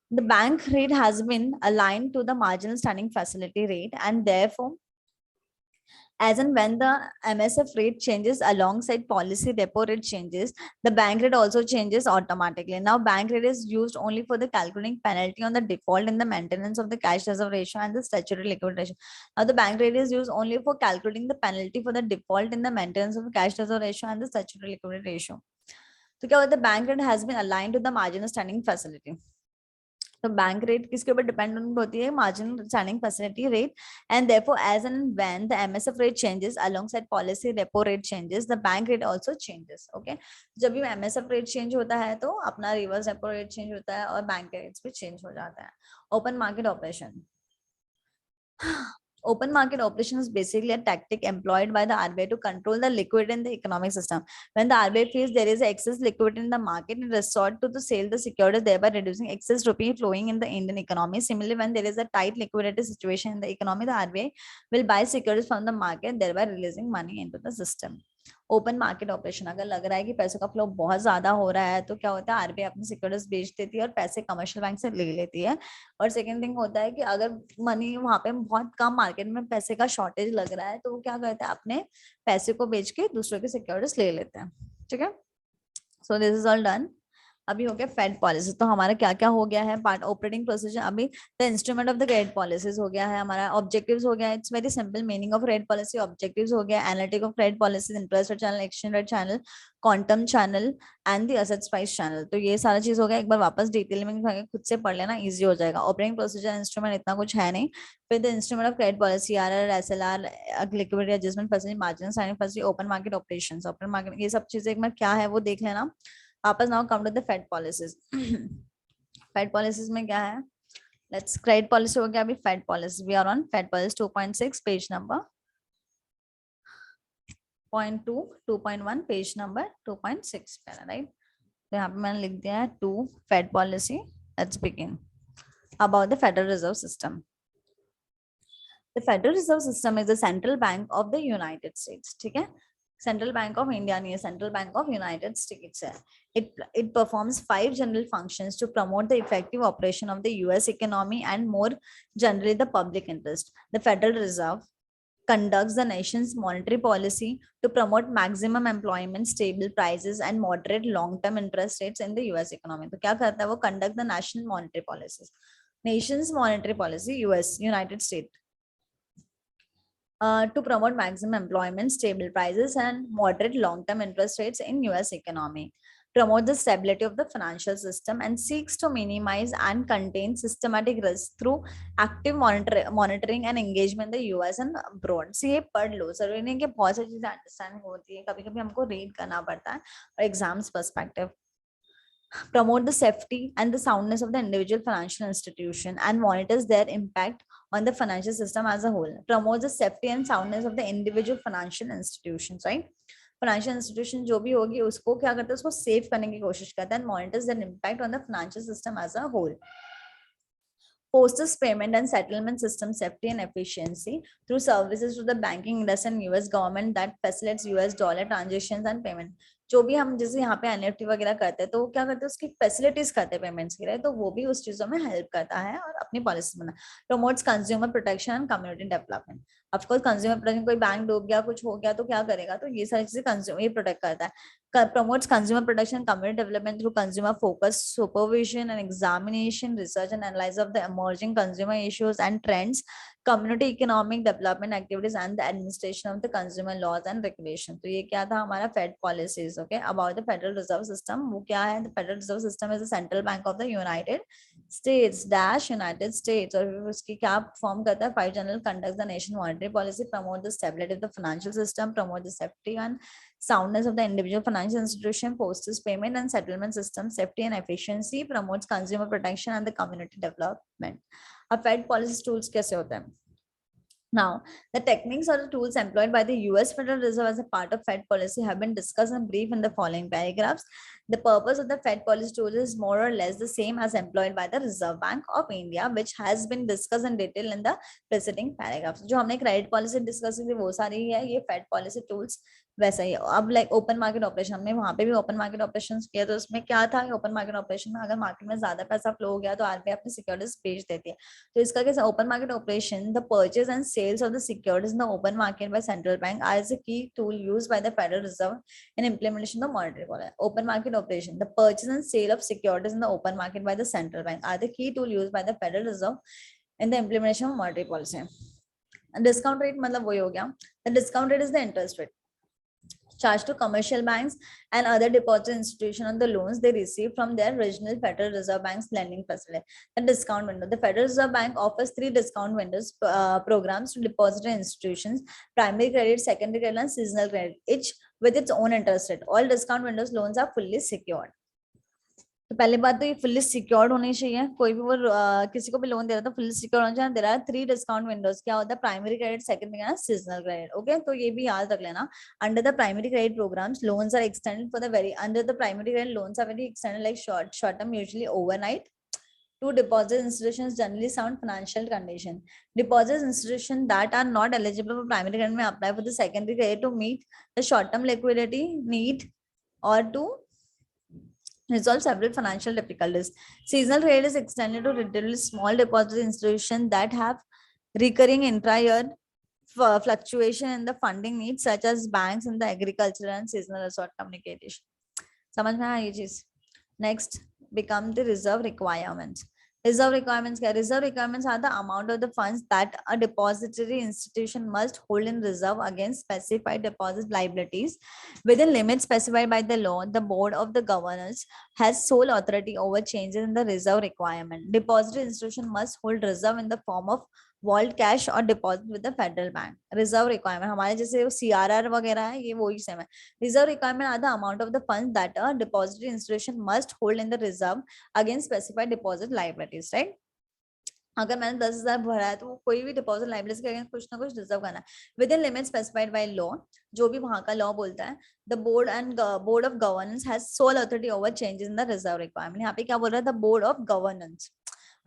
The bank rate has been aligned to the marginal standing facility rate, and therefore as and when the MSF rate changes alongside policy repo rate changes, the bank rate also changes automatically. Now bank rate is used only for the calculating penalty on the default in the maintenance of the cash reserve ratio and the statutory liquidity ratio. Now the bank rate is used only for calculating the penalty for the default in the maintenance of the cash reserve ratio and the statutory liquidity ratio. So the bank rate has been aligned to the marginal standing facility. तो bank rate किसके ऊपर dependent होती है? Marginal standing facility rate. And therefore as and when the MSF rate changes alongside policy repo rate changes, the bank rate also changes. Okay, जब भी MSF rate change होता है तो अपना रिवर्स रेपो रेट चेंज होता है और bank rates भी चेंज हो जाता है. Open market operation. Open market operation is basically a tactic employed by the RBI to control the liquidity in the economic system. When the RBI feels there is excess liquidity in the market, it resort to the sale the securities, thereby reducing excess rupee flowing in the Indian economy. Similarly, when there is a tight liquidity situation in the economy, the RBI will buy securities from the market, thereby releasing money into the system. Open market operation, अगर लग रहा है कि पैसों का flow बहुत ज्यादा हो रहा है तो क्या होता है, आरबीआई अपनी सिक्योरिटीज बेच देती है और पैसे कमर्शियल बैंक से ले लेती है। और सेकेंड थिंग होता है कि अगर मनी वहां पे बहुत कम मार्केट में पैसे का शॉर्टेज लग रहा है तो वो क्या करते हैं, अपने पैसे को बेच के दूसरों की सिक्योरिटीज ले लेते हैं। ठीक है, so this is all done. अभी हो गया फेड पॉलिसी, तो हमारा क्या क्या हो गया है पार्ट ऑपरेटिंग प्रोसीजर। अभी the instrument of the credit policies हो गया है हमारा, ऑब्जेक्टिव्स हो गया, it's very simple meaning of credit policy, objectives हो गया, analytic of credit policies, interest rate channel, exchange rate channel, quantum channel and the assets price channel. तो ये सारा चीज हो गया, एक बार वापस डिटेल में खुद से पढ़ लेना, इजी हो जाएगा। ऑपरेटिंग प्रोसीजर इंस्ट्रूमेंट इतना कुछ है नहीं। फिर the instrument of credit policy, RR, SLR, liquidity adjustment facility, margin signing facility, open market operations, open market, ये सब चीजें एक बार क्या है वो देख लेना वापस। Now come to the fed policies. Fed policies में क्या है, लेट्स, क्रेडिट पॉलिसी हो गया, अभी fed policy, we are on fed policy 2.6 page number 0.2 2.1 page number 2.6 पे, राइट। तो यहाँ पे मैंने लिख दिया है 2 fed policy. Let's begin about the federal reserve system. The Federal Reserve System is the central bank of the United States. ठीक है, सेंट्रल बैंक ऑफ इंडिया नहीं है, central bank of United states है। It performs 5 general functions to promote the effective operation of the US economy and more generally the public interest. The Federal Reserve conducts the nation's monetary policy to promote maximum employment, stable prices and moderate long-term interest rates in the US economy. तो क्या करता है वो, conduct the national monetary policies. Nation's monetary policy, US, United States, to promote maximum employment, stable prices, and moderate long-term interest rates in US economy. Promote the stability of the financial system and seeks to minimize and contain systematic risk through active monitoring and engagement in the US and abroad. So ये पढ़ लो, जरूरी नहीं कि बहुत सारी चीजें understand होती है, कभी कभी हमको रीड करना पड़ता है और exams perspective. Promote the safety and the soundness of the individual financial institution and monitors their impact on the financial system as a whole. Promote the safety and soundness of the individual financial institutions, right? Financial institution जो भी होगी उसको क्या करता है, उसको save करने की कोशिश करता है, monitors the impact on the financial system as a whole. Posters payment and settlement system safety and efficiency through services to the banking industry and US government that facilitates US dollar transactions and payment. जो भी हम जैसे यहाँ पे NFT वगैरह करते हैं तो क्या करते हैं, उसकी फैसिलिटीज करते हैं पेमेंट्स के लिए, तो वो भी उस चीजों में हेल्प करता है और अपनी पॉलिसी बना. Promotes consumer protection and community development. Of course consumer protection, कोई बैंक डूब गया कुछ हो गया तो क्या करेगा, तो ये सारी चीजें कंज्यूमर ये प्रोटेक्ट करता है. Promotes consumer protection and community development through consumer focused supervision and examination, research and analysis of the emerging consumer issues and trends, community economic development activities and the administration of the consumer laws and regulations. तो ये क्या था हमारा Fed policies. Okay, about the Federal Reserve System. वो क्या है, the Federal Reserve System is the central bank of the United States dash United States. और उसकी क्या फॉर्म करता है, 5 general conducts the nation monetary policy, promote the stability of the financial system, promote the safety and soundness of the individual financial institution, posters payment and settlement system safety and efficiency, promotes consumer protection and the community development. अब Fed policy tools कैसे होते हैं? Now, the techniques or the tools employed by the US Federal Reserve as a part of Fed policy have been discussed and brief in the following paragraphs. The purpose of the Fed policy tools is more or less the same as employed by the Reserve Bank of India, which has been discussed in detail in the preceding paragraphs. जो हमने credit policy discuss की वो सारी ही है, ये Fed policy tools वैसा ही. अब like open market operation, हमने वहां पे भी ओपन मार्केट ऑपरेशन किया, तो उसमें क्या था, ओपन मार्केट ऑपरेशन में अगर मार्केट में ज्यादा पैसा फ्लो हो गया तो आरबीआई अपनी सिक्योरिटीज बेच देती है. तो इसका कैसे, open market operation, the purchase and sales of the securities in the open market by central bank are is a key tool used by the federal Reserve in implementation of monetary policy. Open market operation, the purchase and sale of securities in the open market by the central bank are the key tool used by the federal Reserve in the implementation of monetary policy. Discount rate मतलब वही हो गया, the discount rate is the interest rate charged to commercial banks and other deposit institutions on the loans they receive from their regional Federal Reserve Bank's lending facility. The discount window. The Federal Reserve Bank offers 3 discount windows programs to depository institutions: primary credit, secondary credit, and seasonal credit, each with its own interest rate. All discount windows loans are fully secured. तो पहले बात तो ये fully secured होनी चाहिए, कोई भी वो किसी को भी लोन दे रहा है तो फुल्ली सिक्योर्ड होना चाहिए. There are 3 discount windows. क्या होता है, primary credit, secondary and seasonal credit. Okay, तो ये भी याद रख लेना. Under the primary credit programs loans are extended for the very, under the primary credit loans are very extended like short term, usually overnight, Two deposit institutions generally sound financial condition. Deposit institutions that are not eligible for primary credit may apply for the secondary credit to meet the short-term liquidity need or to resolve several financial difficulties. Seasonal credit is extended to relatively small deposit institutions that have recurring intra-year fluctuation in the funding needs, such as banks in the agricultural and seasonal resort communication. समझ में आया ये चीज? Next become the reserve requirements. Reserve requirements क्या? Reserve requirements are the amount of the funds that a depository institution must hold in reserve against specified deposit liabilities within limits specified by the law. The board of the governors has sole authority over changes in the reserve requirement. Depository institution must hold reserve in the form of vault cash और deposit with the federal bank. Reserve requirement हमारे जैसे CRR वगैरह है, ये वही same है. Reserve requirement are the amount of the funds that a depository institution must hold in the reserve against specified deposit liabilities, right. अगर मैंने 10,000 भरा है तो कोई भी डिपॉजिट लायबिलिटीज के अगेंस्ट कुछ ना कुछ रिजर्व करना है with in limit specified by law. जो भी वहां का लॉ बोलता है. The board of governance has soul authority over changes in the reserve requirement. यहाँ पे क्या बोल रहा है? The board of governance.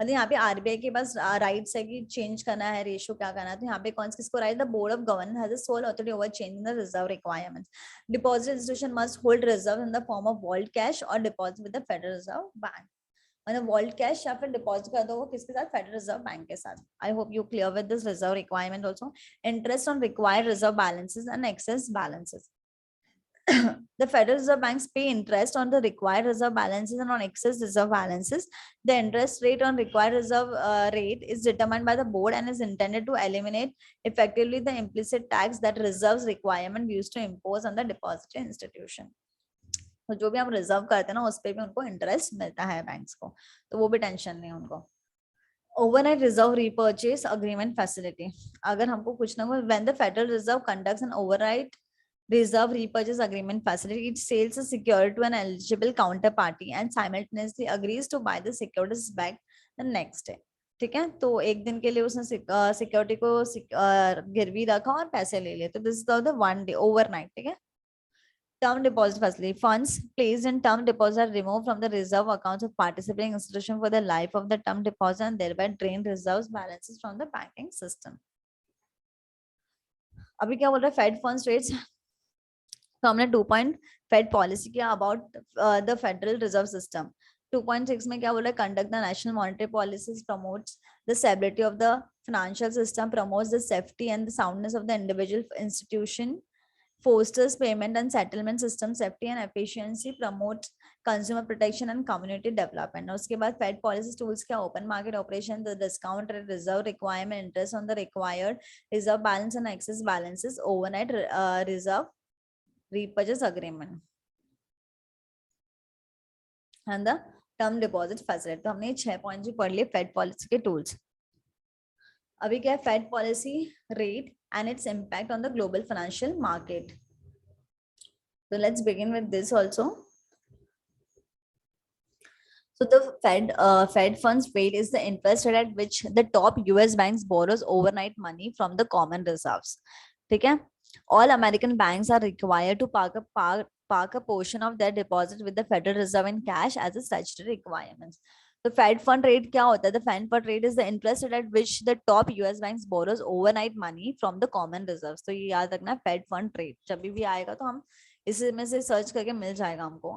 मतलब यहाँ पे आरबीआई के पास राइट्स है कि चेंज करना है रेशियो, क्या करना है. तो यहाँ पे कौन किसको right? The board of governance has a sole authority over change in the reserve requirements. Deposit institution must hold reserve in the form of vault cash और deposit with the federal Reserve bank. मतलब vault cash या फिर deposit कर दो वो किसके साथ? Federal Reserve bank के साथ. I hope you clear with this reserve requirement also. Interest on required reserve balances and excess balances. The Federal Reserve banks pay interest on the required reserve balances and on excess reserve balances. The interest rate on required reserve rate is determined by the board and is intended to eliminate effectively the implicit tax that reserves requirement used to impose on the depository institution. तो जो भी हम reserve करते हैं ना उस पे भी उनको इंटरेस्ट मिलता है बैंक्स को, तो वो भी टेंशन नहीं उनको. Overnight reserve repurchase agreement facility. अगर हमको कुछ ना कुछ when the federal reserve conducts an overnight reserve repurchase agreement facility, it sells a security to an eligible counterparty and simultaneously agrees to buy the securities back the next day. ठीक है, तो एक दिन के लिए उसने सिक्योरिटी को गिरवी रखा और पैसे ले लिए. तो this is the one day overnight. ठीक है. Term deposit facility. Funds placed in term deposit are removed from the reserve accounts of participating institution for the life of the term deposit and thereby drain reserves balances from the banking system. अभी क्या बोल रहा है? Fed funds rates. तो हमने 2 point fed policy किया about the federal reserve system. 2.6 में क्या बोला? Conduct the national monetary policies, promotes the stability of the financial system, promotes the safety and the soundness of the individual institution, fosters payment and settlement system safety and efficiency, promotes consumer protection and community development. और उसके बाद fed policy tools क्या? Open market operation, the discount rate, reserve requirement, interest on the required reserve balance and excess balances, overnight reserve repurchase agreement and the term deposit facility. तो हमने ये 6 points भी पढ़ लिए फेड पॉलिसी के tools. अभी क्या है? Fed policy rate and its impact on the global financial market. So let's begin with this also. So the Fed funds rate is the interest rate at which the top US banks borrows overnight money from the common reserves. ठीक है. All American banks are required to park a portion of their deposit with the Federal Reserve in cash as a statutory requirement. The Fed fund rate क्या होता है? The Fed fund rate is the interest rate at which the top US banks borrows overnight money from the common reserves. तो ये याद रखना, Fed fund rate जब भी आएगा तो हम इसमें से सर्च करके मिल जाएगा हमको,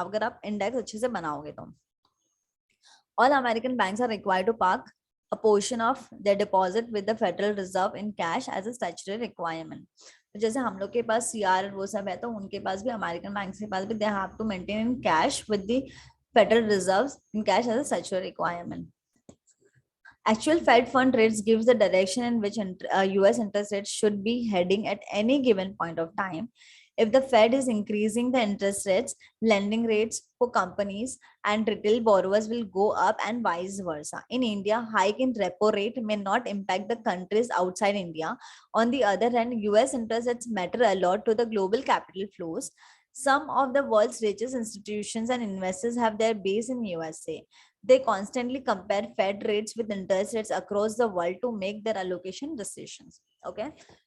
अगर आप इंडेक्स अच्छे से बनाओगे तो. All American banks are required to park a portion of their deposit with the Federal Reserve in cash as a statutory requirement. तो जैसे हम लोग के पास सीआर वो सब है तो उनके पास भी, अमेरिकन बैंक्स के पास भी, they have to maintain in cash with the Federal Reserves in cash as a statutory requirement. Actual Fed fund rates gives the direction in which US interest rates should be heading at any given point of time. If the Fed is increasing the interest rates, lending rates for companies and retail borrowers will go up and vice versa. In India, hike in repo rate may not impact the countries outside India. On the other hand, US interest rates matter a lot to the global capital flows. Some of the world's richest institutions and investors have their base in USA. They constantly compare Fed rates with interest rates across the world to make their allocation decisions. Okay,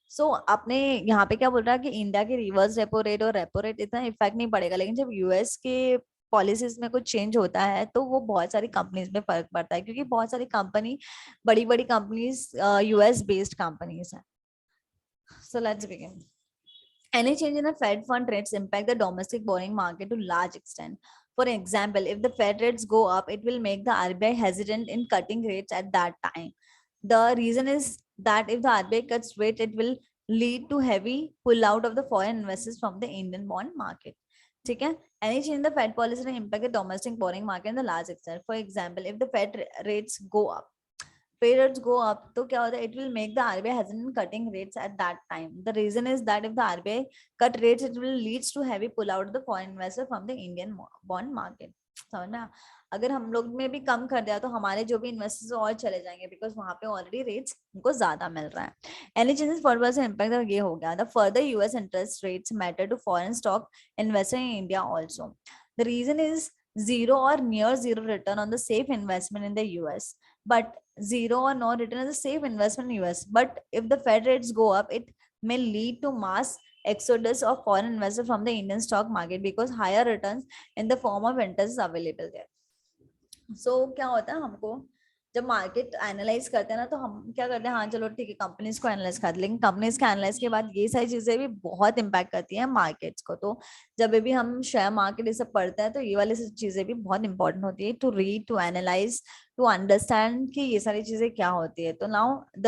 so आपने यहाँ पे क्या बोल रहा है कि India के reverse repo rate और रेपो रेट इतना इफेक्ट नहीं पड़ेगा, लेकिन जब यूएस के पॉलिसीज में कुछ चेंज होता है तो वो बहुत सारी कंपनीज में फर्क पड़ता है, क्योंकि बहुत सारी कंपनी, बड़ी बड़ी कंपनीज यूएस बेस्ड कंपनीज है. So let's begin. Any change in the Fed fund rates impact the domestic borrowing market to large extent. For example, if the Fed rates go up, it will make the RBI hesitant in cutting rates at that time. The reason is that if the RBI cuts rate, it will lead to heavy pull out of the foreign investors from the Indian bond market. ठीक है. Any change in the Fed policy will impact the domestic borrowing market in the large extent. For example, if the Fed rates go up, rates go up, तो क्या होता है, it will make the RBI hesitant in cutting rates at that time. The reason is that if the RBI cut rates, it will leads to heavy pull out of the foreign investor from the Indian bond market. समझ में? अगर हम लोग में भी कम कर दिया तो हमारे जो भी इन्वेस्टर्स और चले जाएंगे, बिकॉज वहां पे ऑलरेडी रेट्स उनको ज्यादा मिल रहा है. एनी चेंजेस फॉरवर्ड से इम्पैक्ट ये हो गया. The further US interest rates matter to foreign stock investor in India also. The reason is zero or near zero return on the safe investment in the US, but zero or no return on the safe investment in US. But if the Fed rates go up, it may lead to mass exodus of foreign investors from the Indian stock market because higher returns in the form of interest is available there. So क्या होता है, हमको जब market analyse करते हैं ना, तो हम क्या करते हैं, हाँ चलो ठीक है कंपनीज को एनालाइज करते हैं, लेकिन कंपनीज के एनालाइज के बाद ये सारी चीजें भी बहुत इंपैक्ट करती हैं मार्केट्स को. तो जब भी हम शेयर मार्केट ये सब पढ़ते हैं तो ये वाली चीजें भी बहुत इंपॉर्टेंट होती है, to read, to analyse, to understand कि ये सारी चीजें क्या होती है. तो now the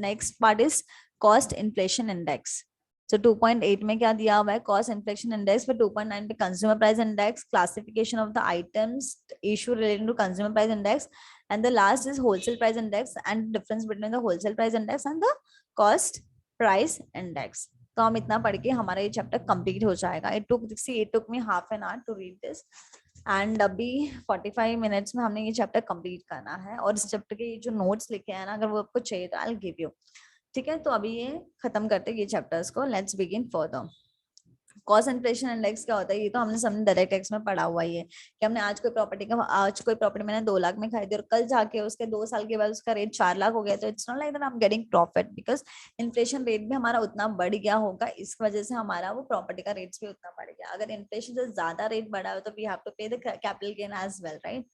next part is cost inflation index. So 2.8 में क्या दिया हुआ है, कॉस्ट इन्फ्लेशन इंडेक्स. फिर 2.9 पे consumer price index, classification of the items issue related to consumer price index, and the last is wholesale price index and difference between the wholesale price index and the cost price index. तो हम इतना पढ़ के हमारा ये chapter complete हो जाएगा. it took me half an hour to read this and अभी 45 मिनट्स में हमने ये चैप्टर कंप्लीट करना है. और इस चैप्टर के जो नोट्स लिखे हैं ना, अगर वो आपको चाहिए तो आई विल गिव यू. ठीक है, तो अभी ये खत्म करते हैं ये चैप्टर्स को. Let's begin further. Cost inflation index क्या होता है, ये तो हमने सबने डायरेक्ट टैक्स में पढ़ा हुआ ही है कि हमने आज कोई प्रॉपर्टी मैंने 2 लाख में खरीदी और कल जाके उसके 2 साल के बाद उसका रेट 4 लाख हो गया, तो it's not like that I am getting profit, because inflation rate भी हमारा उतना बढ़ गया होगा, इस वजह से हमारा वो प्रॉपर्टी का रेट्स भी उतना बढ़ गया. अगर इन्फ्लेशन से ज्यादा रेट बढ़ा हो तो we have to pay the capital gain as well, right.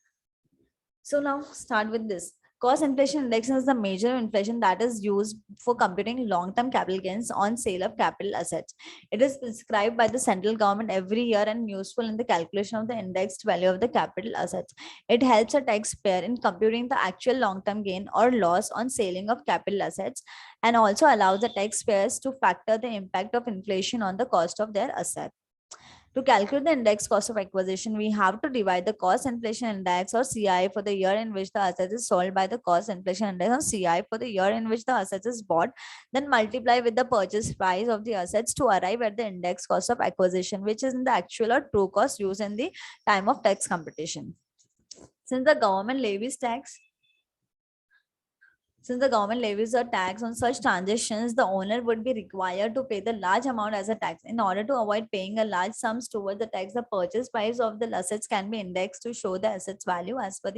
So now start with this. Cost inflation index is the measure of inflation that is used for computing long-term capital gains on sale of capital assets. It is prescribed by the central government every year and useful in the calculation of the indexed value of the capital assets. It helps a taxpayer in computing the actual long-term gain or loss on selling of capital assets, and also allows the taxpayers to factor the impact of inflation on the cost of their asset. To calculate the index cost of acquisition, we have to divide the cost inflation index or CI for the year in which the asset is sold by the cost inflation index or CI for the year in which the asset is bought, then multiply with the purchase price of the assets to arrive at the index cost of acquisition, which is in the actual or true cost used in the time of tax computation. Since the government levies a tax on such transactions, the owner would be required to pay the large amount as a tax. In order to avoid paying a large sums towards the tax, the purchase price of the assets can be indexed to show the assets value as per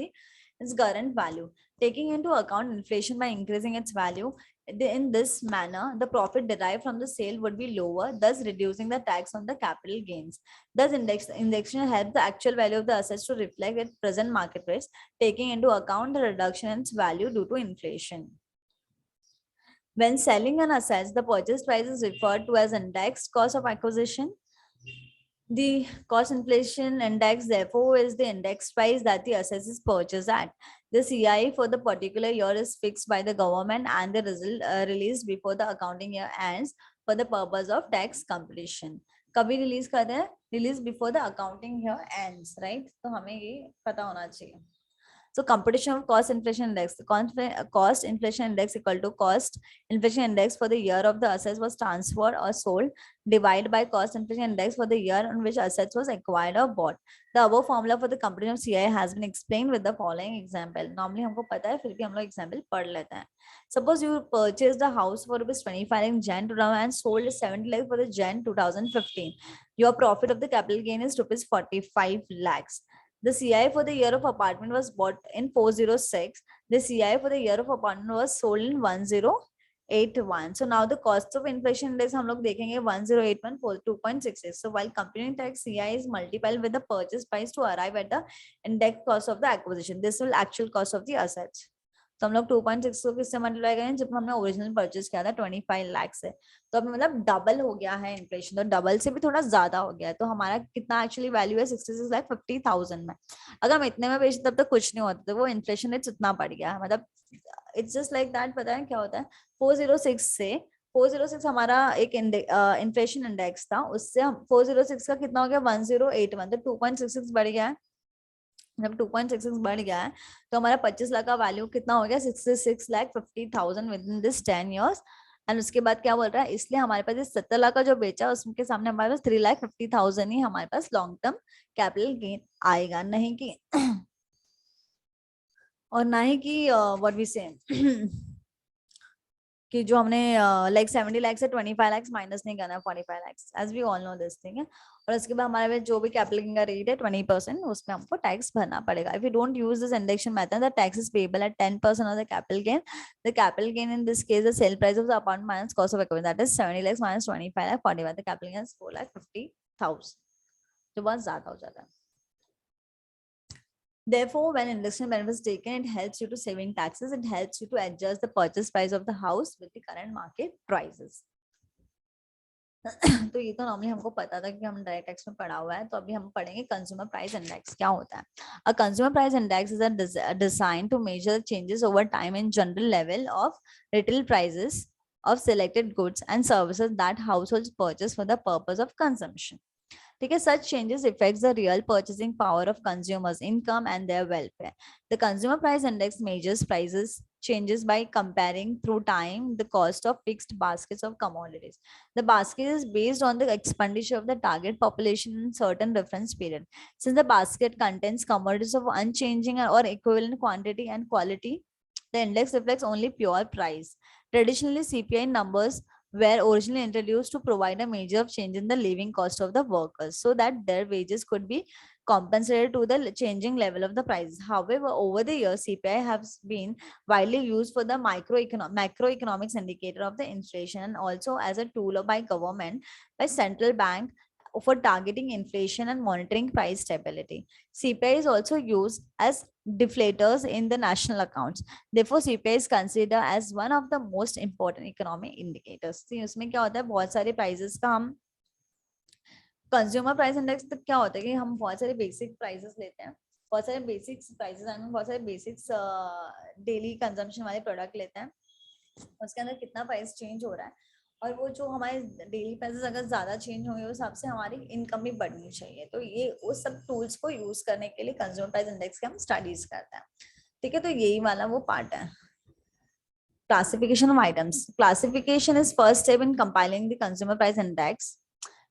its current value, taking into account inflation by increasing its value. In this manner, the profit derived from the sale would be lower, thus reducing the tax on the capital gains. Thus, indexation helps the actual value of the assets to reflect its present market rates, taking into account the reduction in its value due to inflation. When selling an asset, the purchase price is referred to as indexed cost of acquisition. The cost inflation index, therefore, is the index price that the asset is purchased at. The CI for the particular year is fixed by the government and the result released before the accounting year ends for the purpose of tax computation. कभी release करते हैं, release before the accounting year ends, right. तो हमें ये पता होना चाहिए. So computation of cost inflation index. The cost inflation index equal to cost inflation index for the year of the assets was transferred or sold divided by cost inflation index for the year on which assets was acquired or bought. The above formula for the computation of CI has been explained with the following example. Normally हमको पता है, फिर भी हम लोग example पढ़ लेते हैं. Suppose you purchased a house for ₹25 in Jan 2000 and sold 70 lakhs for the Jan 2015. Your profit of the capital gain is ₹45 lakhs. The CI for the year of apartment was bought in 406. The CI for the year of apartment was sold in 10 81. So now the cost of inflation index हम लोग देखेंगे 1081 for 2.66. So while computing tax, CI is multiplied with the purchase price to arrive at the index cost of the acquisition. This will actual cost of the assets. तो हम लोग 2.6 को किससे multiply करें, जब हमने ओरिजिनल परचेज किया था 25 लाख से, तो अभी मतलब डबल हो गया है इन्फ्लेशन, तो डबल से भी थोड़ा ज्यादा हो गया है, तो हमारा कितना एक्चुअली वैल्यू है 66,50,000 में। अगर हम इतने में बेचते तब तक कुछ नहीं होता, तो वो इन्फ्लेशन रेट उतना बढ़ गया है, मतलब इट्स जस्ट लाइक दैट। पता है क्या होता है, 406 से 406 हमारा एक इन्फ्लेशन इंडेक्स था, उससे हम 406 का कितना हो गया 1081, तो 2.66 बढ़ गया है। जब 2.66 बढ़ गया है तो हमारा 25 लाख का वैल्यू कितना हो गया 66,50,000 with in this 10 years। And उसके बाद क्या बोल रहा है, इसलिए हमारे पास 70 लाख का जो बेचा उसके सामने हमारे पास 3,50,000 ही हमारे पास लॉन्ग टर्म कैपिटल गेन आएगा, नहीं कि और ना ही कि व्हाट वी से कि जो हमने लाइक 70 लाख से 25 लाख माइनस नहीं करना है 45 lakh, as we all know this thing है। और उसके बाद हमारे पास जो भी कैपिटल गेन का रेट है 20%, उसमें हमको टैक्स भरना पड़ेगा। If you don't use this induction method, the tax is payable eight 10% of the capital gain. The capital gain in this case the sale price of the apartment minus cost of equipment, that is 70 lakh minus 25 lakh 45, the capital gain is 4,50,000, जो बहुत ज्यादा हो जाता है। Therefore, when investment benefit is taken, it helps you to saving taxes. It helps you to adjust the purchase price of the house with the current market prices. तो ये तो normally हमको पता था कि हम डायरेक्ट टैक्स में पढ़ा हुआ है, तो अभी हम पढ़ेंगे कंज्यूमर प्राइस इंडेक्स क्या होता है। A consumer price index is design to measure changes over time in general level of retail prices of selected goods and services that households purchase for the purpose of consumption. ठीक है, such changes affects the real purchasing power of consumers' income and their welfare. The consumer price index measures prices changes by comparing through time the cost of fixed baskets of commodities. The basket is based on the expenditure of the target population in certain reference period. Since the basket contains commodities of unchanging or equivalent quantity and quality, the index reflects only pure price. Traditionally, CPI numbers were originally introduced to provide a measure of change in the living cost of the workers so that their wages could be compensated to the changing level of the prices. However, over the years, CPI has been widely used for the macroeconomics indicator of the inflation and also as a tool by government, by central bank, for targeting inflation and monitoring price stability. CPI is also used as deflators in the national accounts. Therefore, CPI is considered as one of the most important economic indicators. See, उसमें क्या होता है, बहुत सारे prices का हम consumer price index तक क्या होता है कि हम बहुत सारे बेसिक प्राइसेस लेते हैं, बहुत सारे बेसिक्स प्राइसेस एंड बहुत सारे बेसिक्स डेली कंजम्पशन वाले प्रोडक्ट लेते हैं, उसके अंदर कितना प्राइस चेंज हो रहा है, और वो जो हमारे डेली प्राइसेस अगर ज्यादा चेंज होंगे उस हिसाब से हमारी इनकम भी बढ़नी चाहिए। तो ये उस सब टूल्स को यूज करने के लिए कंज्यूमर प्राइस इंडेक्स के हम स्टडीज करते हैं। ठीक है, तो यही वाला वो पार्ट है। Classification of items. Classification is first step in compiling the consumer price index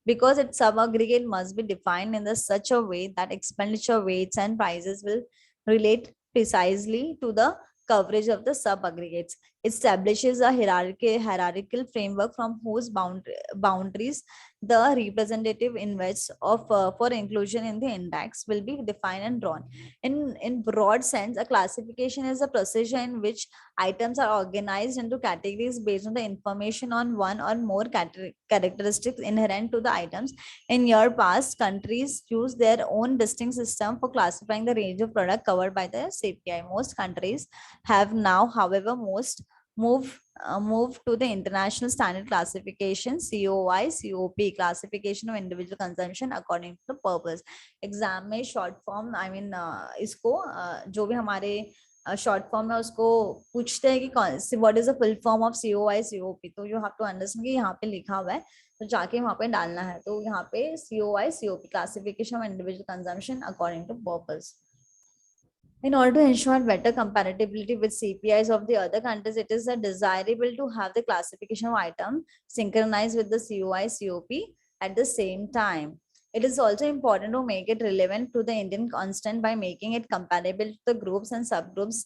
because its sub-aggregate must be defined in such a way that expenditure weights and prices will relate precisely to the coverage of the sub-aggregates. It establishes a hierarchical framework from whose boundaries the representative index of for inclusion in the index will be defined and drawn. In broad sense, a classification is a procedure in which items are organized into categories based on the information on one or more characteristics inherent to the items. In year past, countries use their own distinct system for classifying the range of product covered by the CPI. Most countries have now, however, moved to the international standard classification COI COP, classification of individual consumption according to the purpose. Exam में short form इसको जो भी हमारे short form में उसको पूछते हैं कि what is the full form of COI COP, तो यू हैव टू अंडरस्टैंड कि यहाँ पे लिखा हुआ है तो जाके वहां पे डालना है। तो यहाँ पे COI COP, classification of individual consumption according to purpose. In order to ensure better compatibility with CPIs of the other countries, it is desirable to have the classification of item synchronized with the COI COP at the same time. It is also important to make it relevant to the Indian constant by making it compatible to the groups and subgroups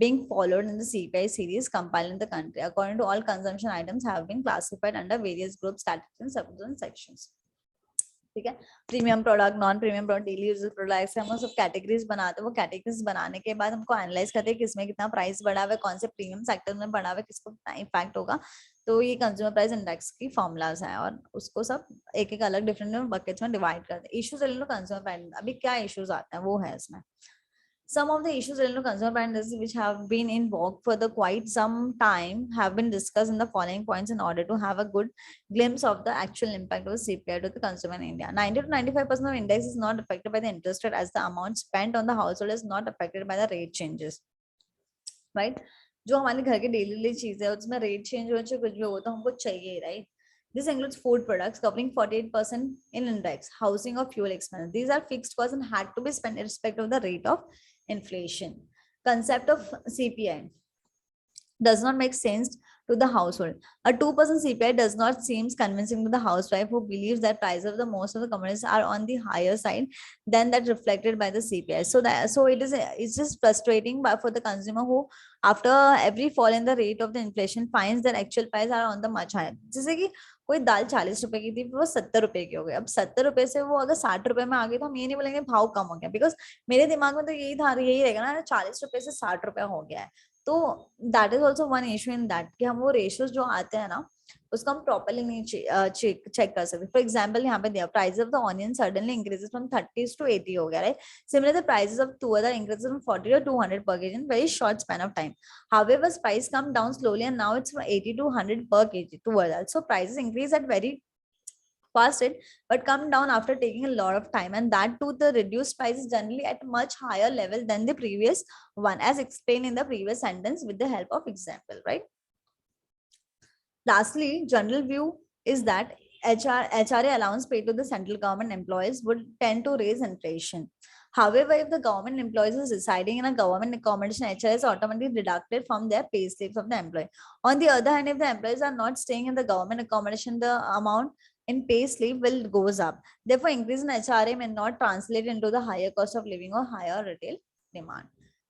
being followed in the CPI series compiled in the country. According to all consumption items have been classified under various groups, categories, and subgroups and sections. ठीक है। Premium product, non premium product, daily use products, हम सब categories बनाते हैं। वो categories बनाने के बाद हमको एनालाइज करते हैं किसमें कितना प्राइस बढ़ा हुआ है, कौन से प्रीमियम सेक्टर में बढ़ा हुआ है, किसको कितना इम्पैक्ट होगा। तो ये कंज्यूमर प्राइस इंडेक्स की फॉर्मुलाज हैं और उसको सब एक एक अलग डिफरेंट बकेट्स में डिवाइड करते हैं। इश्यूज ले लो कंज्यूमर प्राइस, अभी क्या इश्यूज आते हैं वो है इसमें। Some of the issues related to consumer prices which have been in vogue for the quite some time have been discussed in the following points in order to have a good glimpse of the actual impact of CPI to the consumer in India. 90 to 95% of index is not affected by the interest rate as the amount spent on the household is not affected by the rate changes. Right? जो हमारे घर के daily चीजें है उसमें rate change हो चाहे कुछ भी हो तो हमको चाहिए, right? This includes food products covering 48% in index, housing or fuel expenses. These are fixed costs and had to be spent irrespective of the rate of inflation. Concept of CPI does not make sense to the household. A 2% CPI does not seem convincing to the housewife who believes that prices of the most of the commodities are on the higher side than that reflected by the CPI. So it's just frustrating for the consumer who after every fall in the rate of the inflation finds that actual prices are on the much higher. जैसे कि कोई दाल 40 रुपए की थी वो 70 रुपए की हो गई। अब 70 रुपए से वो अगर 60 रुपए में आ गई तो हम ये नहीं बोलेंगे भाव कम हो गया, बिकॉज मेरे दिमाग में तो यही था, यही रहेगा ना, 40 रुपए से 60 रुपए हो गया है। तो that is also one issue in that कि हम वो रेशियोज जो आते हैं ना उसको हम प्रॉपरली नहीं चेक कर सकते। फॉर एग्जाम्पल यहाँ पे दिया price of the onion suddenly increases from 30 to 80 हो गया, right? Similar the prices of two other increases from 40 to 200 per kg in very short span of time. However, price come down slowly and now it's from 80 to 100 per kg to others. So prices increase at very fast rate but come down after taking a lot of time, and that too the reduced price is generally at much higher level than the previous one, as explained in the previous sentence with the help of example, right? Lastly, general view is that HRA allowance paid to the central government employees would tend to raise inflation. However, if the government employees is residing in a government accommodation, HRA is automatically deducted from their pay slips of the employee. On the other hand, if the employees are not staying in the government accommodation, the amount in pay slip will goes up. Therefore, increase in HRA may not translate into the higher cost of living or higher retail demand.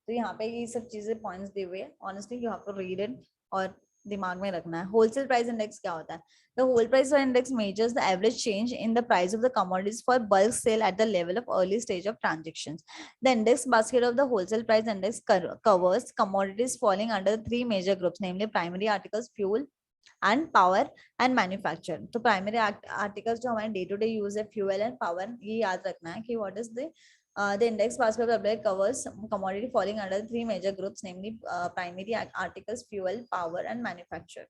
तो यहाँ पे ये सब चीजें points दिए हुए हैं, honestly you have to read it और दिमाग में रखना है। होलसेल प्राइस इंडेक्स क्या होता है? The whole price index measures the average change in the price of the commodities for bulk sale at the level of early stage of transactions. The index basket of the wholesale price index covers commodities falling under three major groups, namely primary articles, fuel and power and manufacture. तो primary articles जो हमारे day to day use है, fuel and power, ये याद रखना है कि what is the index basket of WI covers commodity falling under three major groups, namely primary articles, fuel, power and manufacture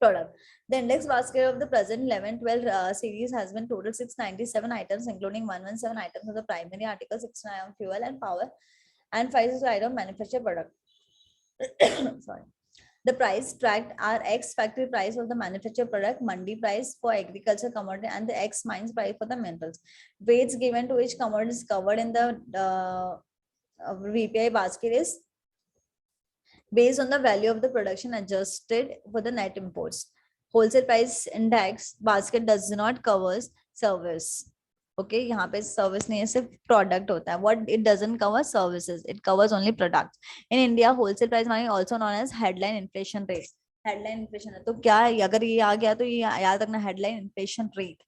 product. The index basket of the present 11-12 series has been total 697 items, including 117 items of the primary articles, 69 on fuel and power, and 5 items manufactured product. Sorry. The price tracked are X factory price of the manufactured product, mandi price for agriculture commodity, and the X mines price for the minerals. Weights given to each commodity is covered in the VPI basket is based on the value of the production adjusted for the net imports. Wholesale price index basket does not cover service. Okay, यहाँ पे service नहीं है, सिर्फ product होता है. What it doesn't cover services, it covers only products. In India, wholesale price money also known as headline inflation rate. Headline inflation है तो क्या है, अगर ये आ गया तो ये याद रखना, headline inflation rate.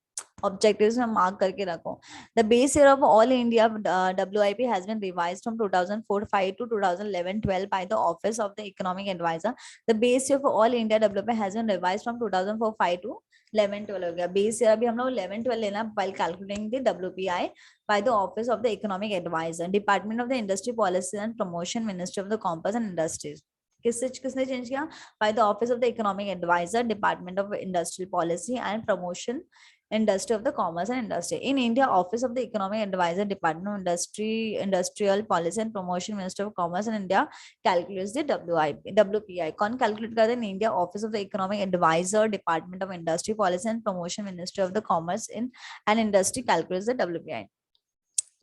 Objectives में मार्क करके रखो. The base year of all India WIP has been revised from 2004-5 to 2011-12 by the Office of the Economic Advisor. The base year for all India WIP has been revised from 2004-5 to 11-12 हो गया. Base year अभी हम लोग 11-12 लेना while calculating the WPI by the Office of the Economic Advisor, Department of the Industry Policy and Promotion, Ministry of the Commerce and Industries. किसने change किया? By the Office of the Economic Advisor, Department of Industrial Policy and Promotion, Industry of the Commerce and Industry. In India, Office of the Economic Advisor, Department of Industry, Industrial Policy and Promotion, Ministry of Commerce and India calculates the WPI. कौन calculate करता है? In India, Office of the Economic Advisor, Department of Industry Policy and Promotion, Ministry of the Commerce and Industry calculates the WPI.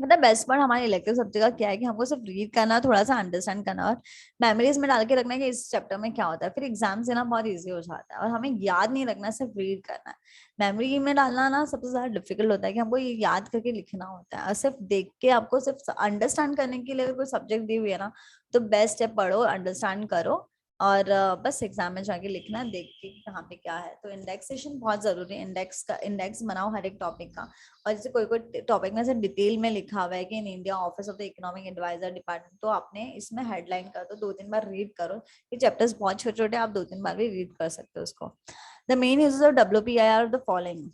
मतलब best part हमारे elective subject का क्या है कि हमको सिर्फ रीड करना, थोड़ा सा अंडरस्टैंड करना और मेमोरीज में डाल के रखना है कि इस चैप्टर में क्या होता है. फिर एग्जाम्स देना बहुत इजी हो जाता है और हमें याद नहीं रखना, सिर्फ रीड करना है. मेमोरी में डालना ना सबसे ज्यादा डिफिकल्ट होता है कि हमको ये याद करके लिखना होता है, और सिर्फ देख के आपको सिर्फ अंडरस्टैंड करने के लिए अगर कोई सब्जेक्ट दी हुई है ना तो बेस्ट है पढ़ो, अंडरस्टैंड करो और बस एग्जाम में जाके लिखना, देख के कहाँ पे क्या है। तो इंडेक्सेशन बहुत जरूरी है, इंडेक्स बनाओ हर एक टॉपिक का। और जैसे कोई कोई टॉपिक में से डिटेल में लिखा हुआ है कि in India office of the economic adviser department, तो आपने इसमें हेडलाइन कर दो, 2-3 बार रीड करो। ये चैप्टर्स बहुत छोटे छोटे, आप 2-3 बार भी रीड कर सकते हो उसको। The main uses of WPI the following,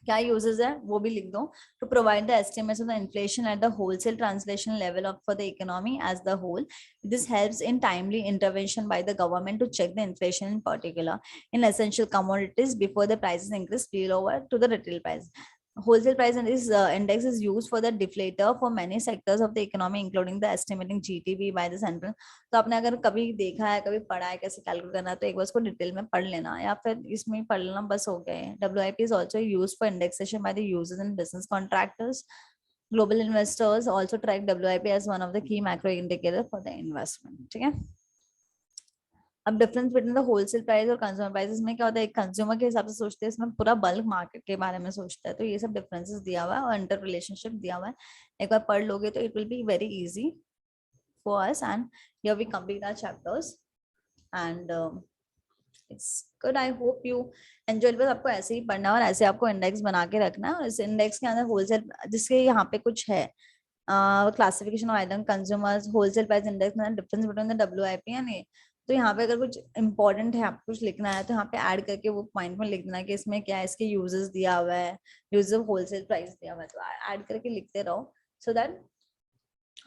क्या यूजेस है वो भी लिख दो। To provide the estimates of the inflation at the wholesale translation level of for the economy as the whole, this helps in timely intervention by the government to check the inflation in particular in essential commodities before the prices increase spill over to the retail price. Wholesale price index is used for the deflator for many sectors of the economy, including the estimating GDP by the central। तो आपने अगर कभी देखा है, कभी पढ़ा है कैसे कैलकुलेट करना है, तो एक बार उसको डिटेल में पढ़ लेना, या फिर इसमें पढ़ लेना, बस हो गए। WIP is also used for indexation by the users and business contractors। Global investors also track WIP as one of the key macro indicator for the investment। ठीक है। अब difference between the wholesale price और consumer prices में क्या होता है, एक consumer के हिसाब से सोचते हैं, इसमें पूरा बल्क मार्केट के बारे में सोचता है। तो ये सब डिफरेंसेस दिया हुआ है और इंटर रिलेशनशिप दिया हुआ है, एक बार पढ़ लोगे तो it will be very easy for us. And here we complete our chapters and it's good. I hope you enjoy. बस आपको ऐसे ही पढ़ना है और ऐसे आपको इंडेक्स बना के रखना है, और इस इंडेक्स के अंदर होलसेल, जिसके यहाँ पे कुछ है classification of item consumers wholesale price index, difference between the WIP and A. तो यहाँ पे अगर कुछ इंपॉर्टेंट है, आपको कुछ लिखना है, तो यहाँ पे ऐड करके वो पॉइंट में लिख देना है कि इसमें क्या है, इसके यूजेस दिया हुआ है, यूजेस ऑफ होलसेल प्राइस दिया हुआ है, तो ऐड करके लिखते रहो, सो दैट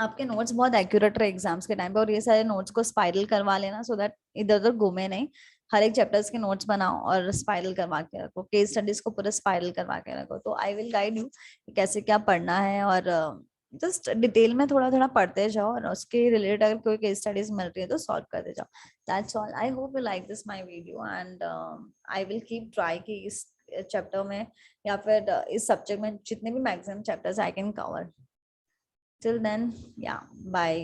आपके नोट्स बहुत एक्यूरेट रहे एग्जाम्स के टाइम पे। और ये सारे नोट्स को स्पाइरल करवा लेना, सो दैट इधर उधर घूमे नहीं। हर एक चैप्टर्स के नोट्स बनाओ और स्पाइरल करवा के रखो, केस स्टडीज को पूरा स्पाइरल करवा के रखो। तो आई विल गाइड यू कैसे क्या पढ़ना है, और जस्ट डिटेल में थोड़ा थोड़ा पढ़ते जाओ, और उसके रिलेटेड अगर कोई केस स्टडीज मिल रही है तो सॉल्व करते जाओ। That's all. I hope you like this my video, and I will keep try कि इस चैप्टर में या फिर इस सब्जेक्ट में जितने भी maximum chapters I can cover. Till then, yeah, bye.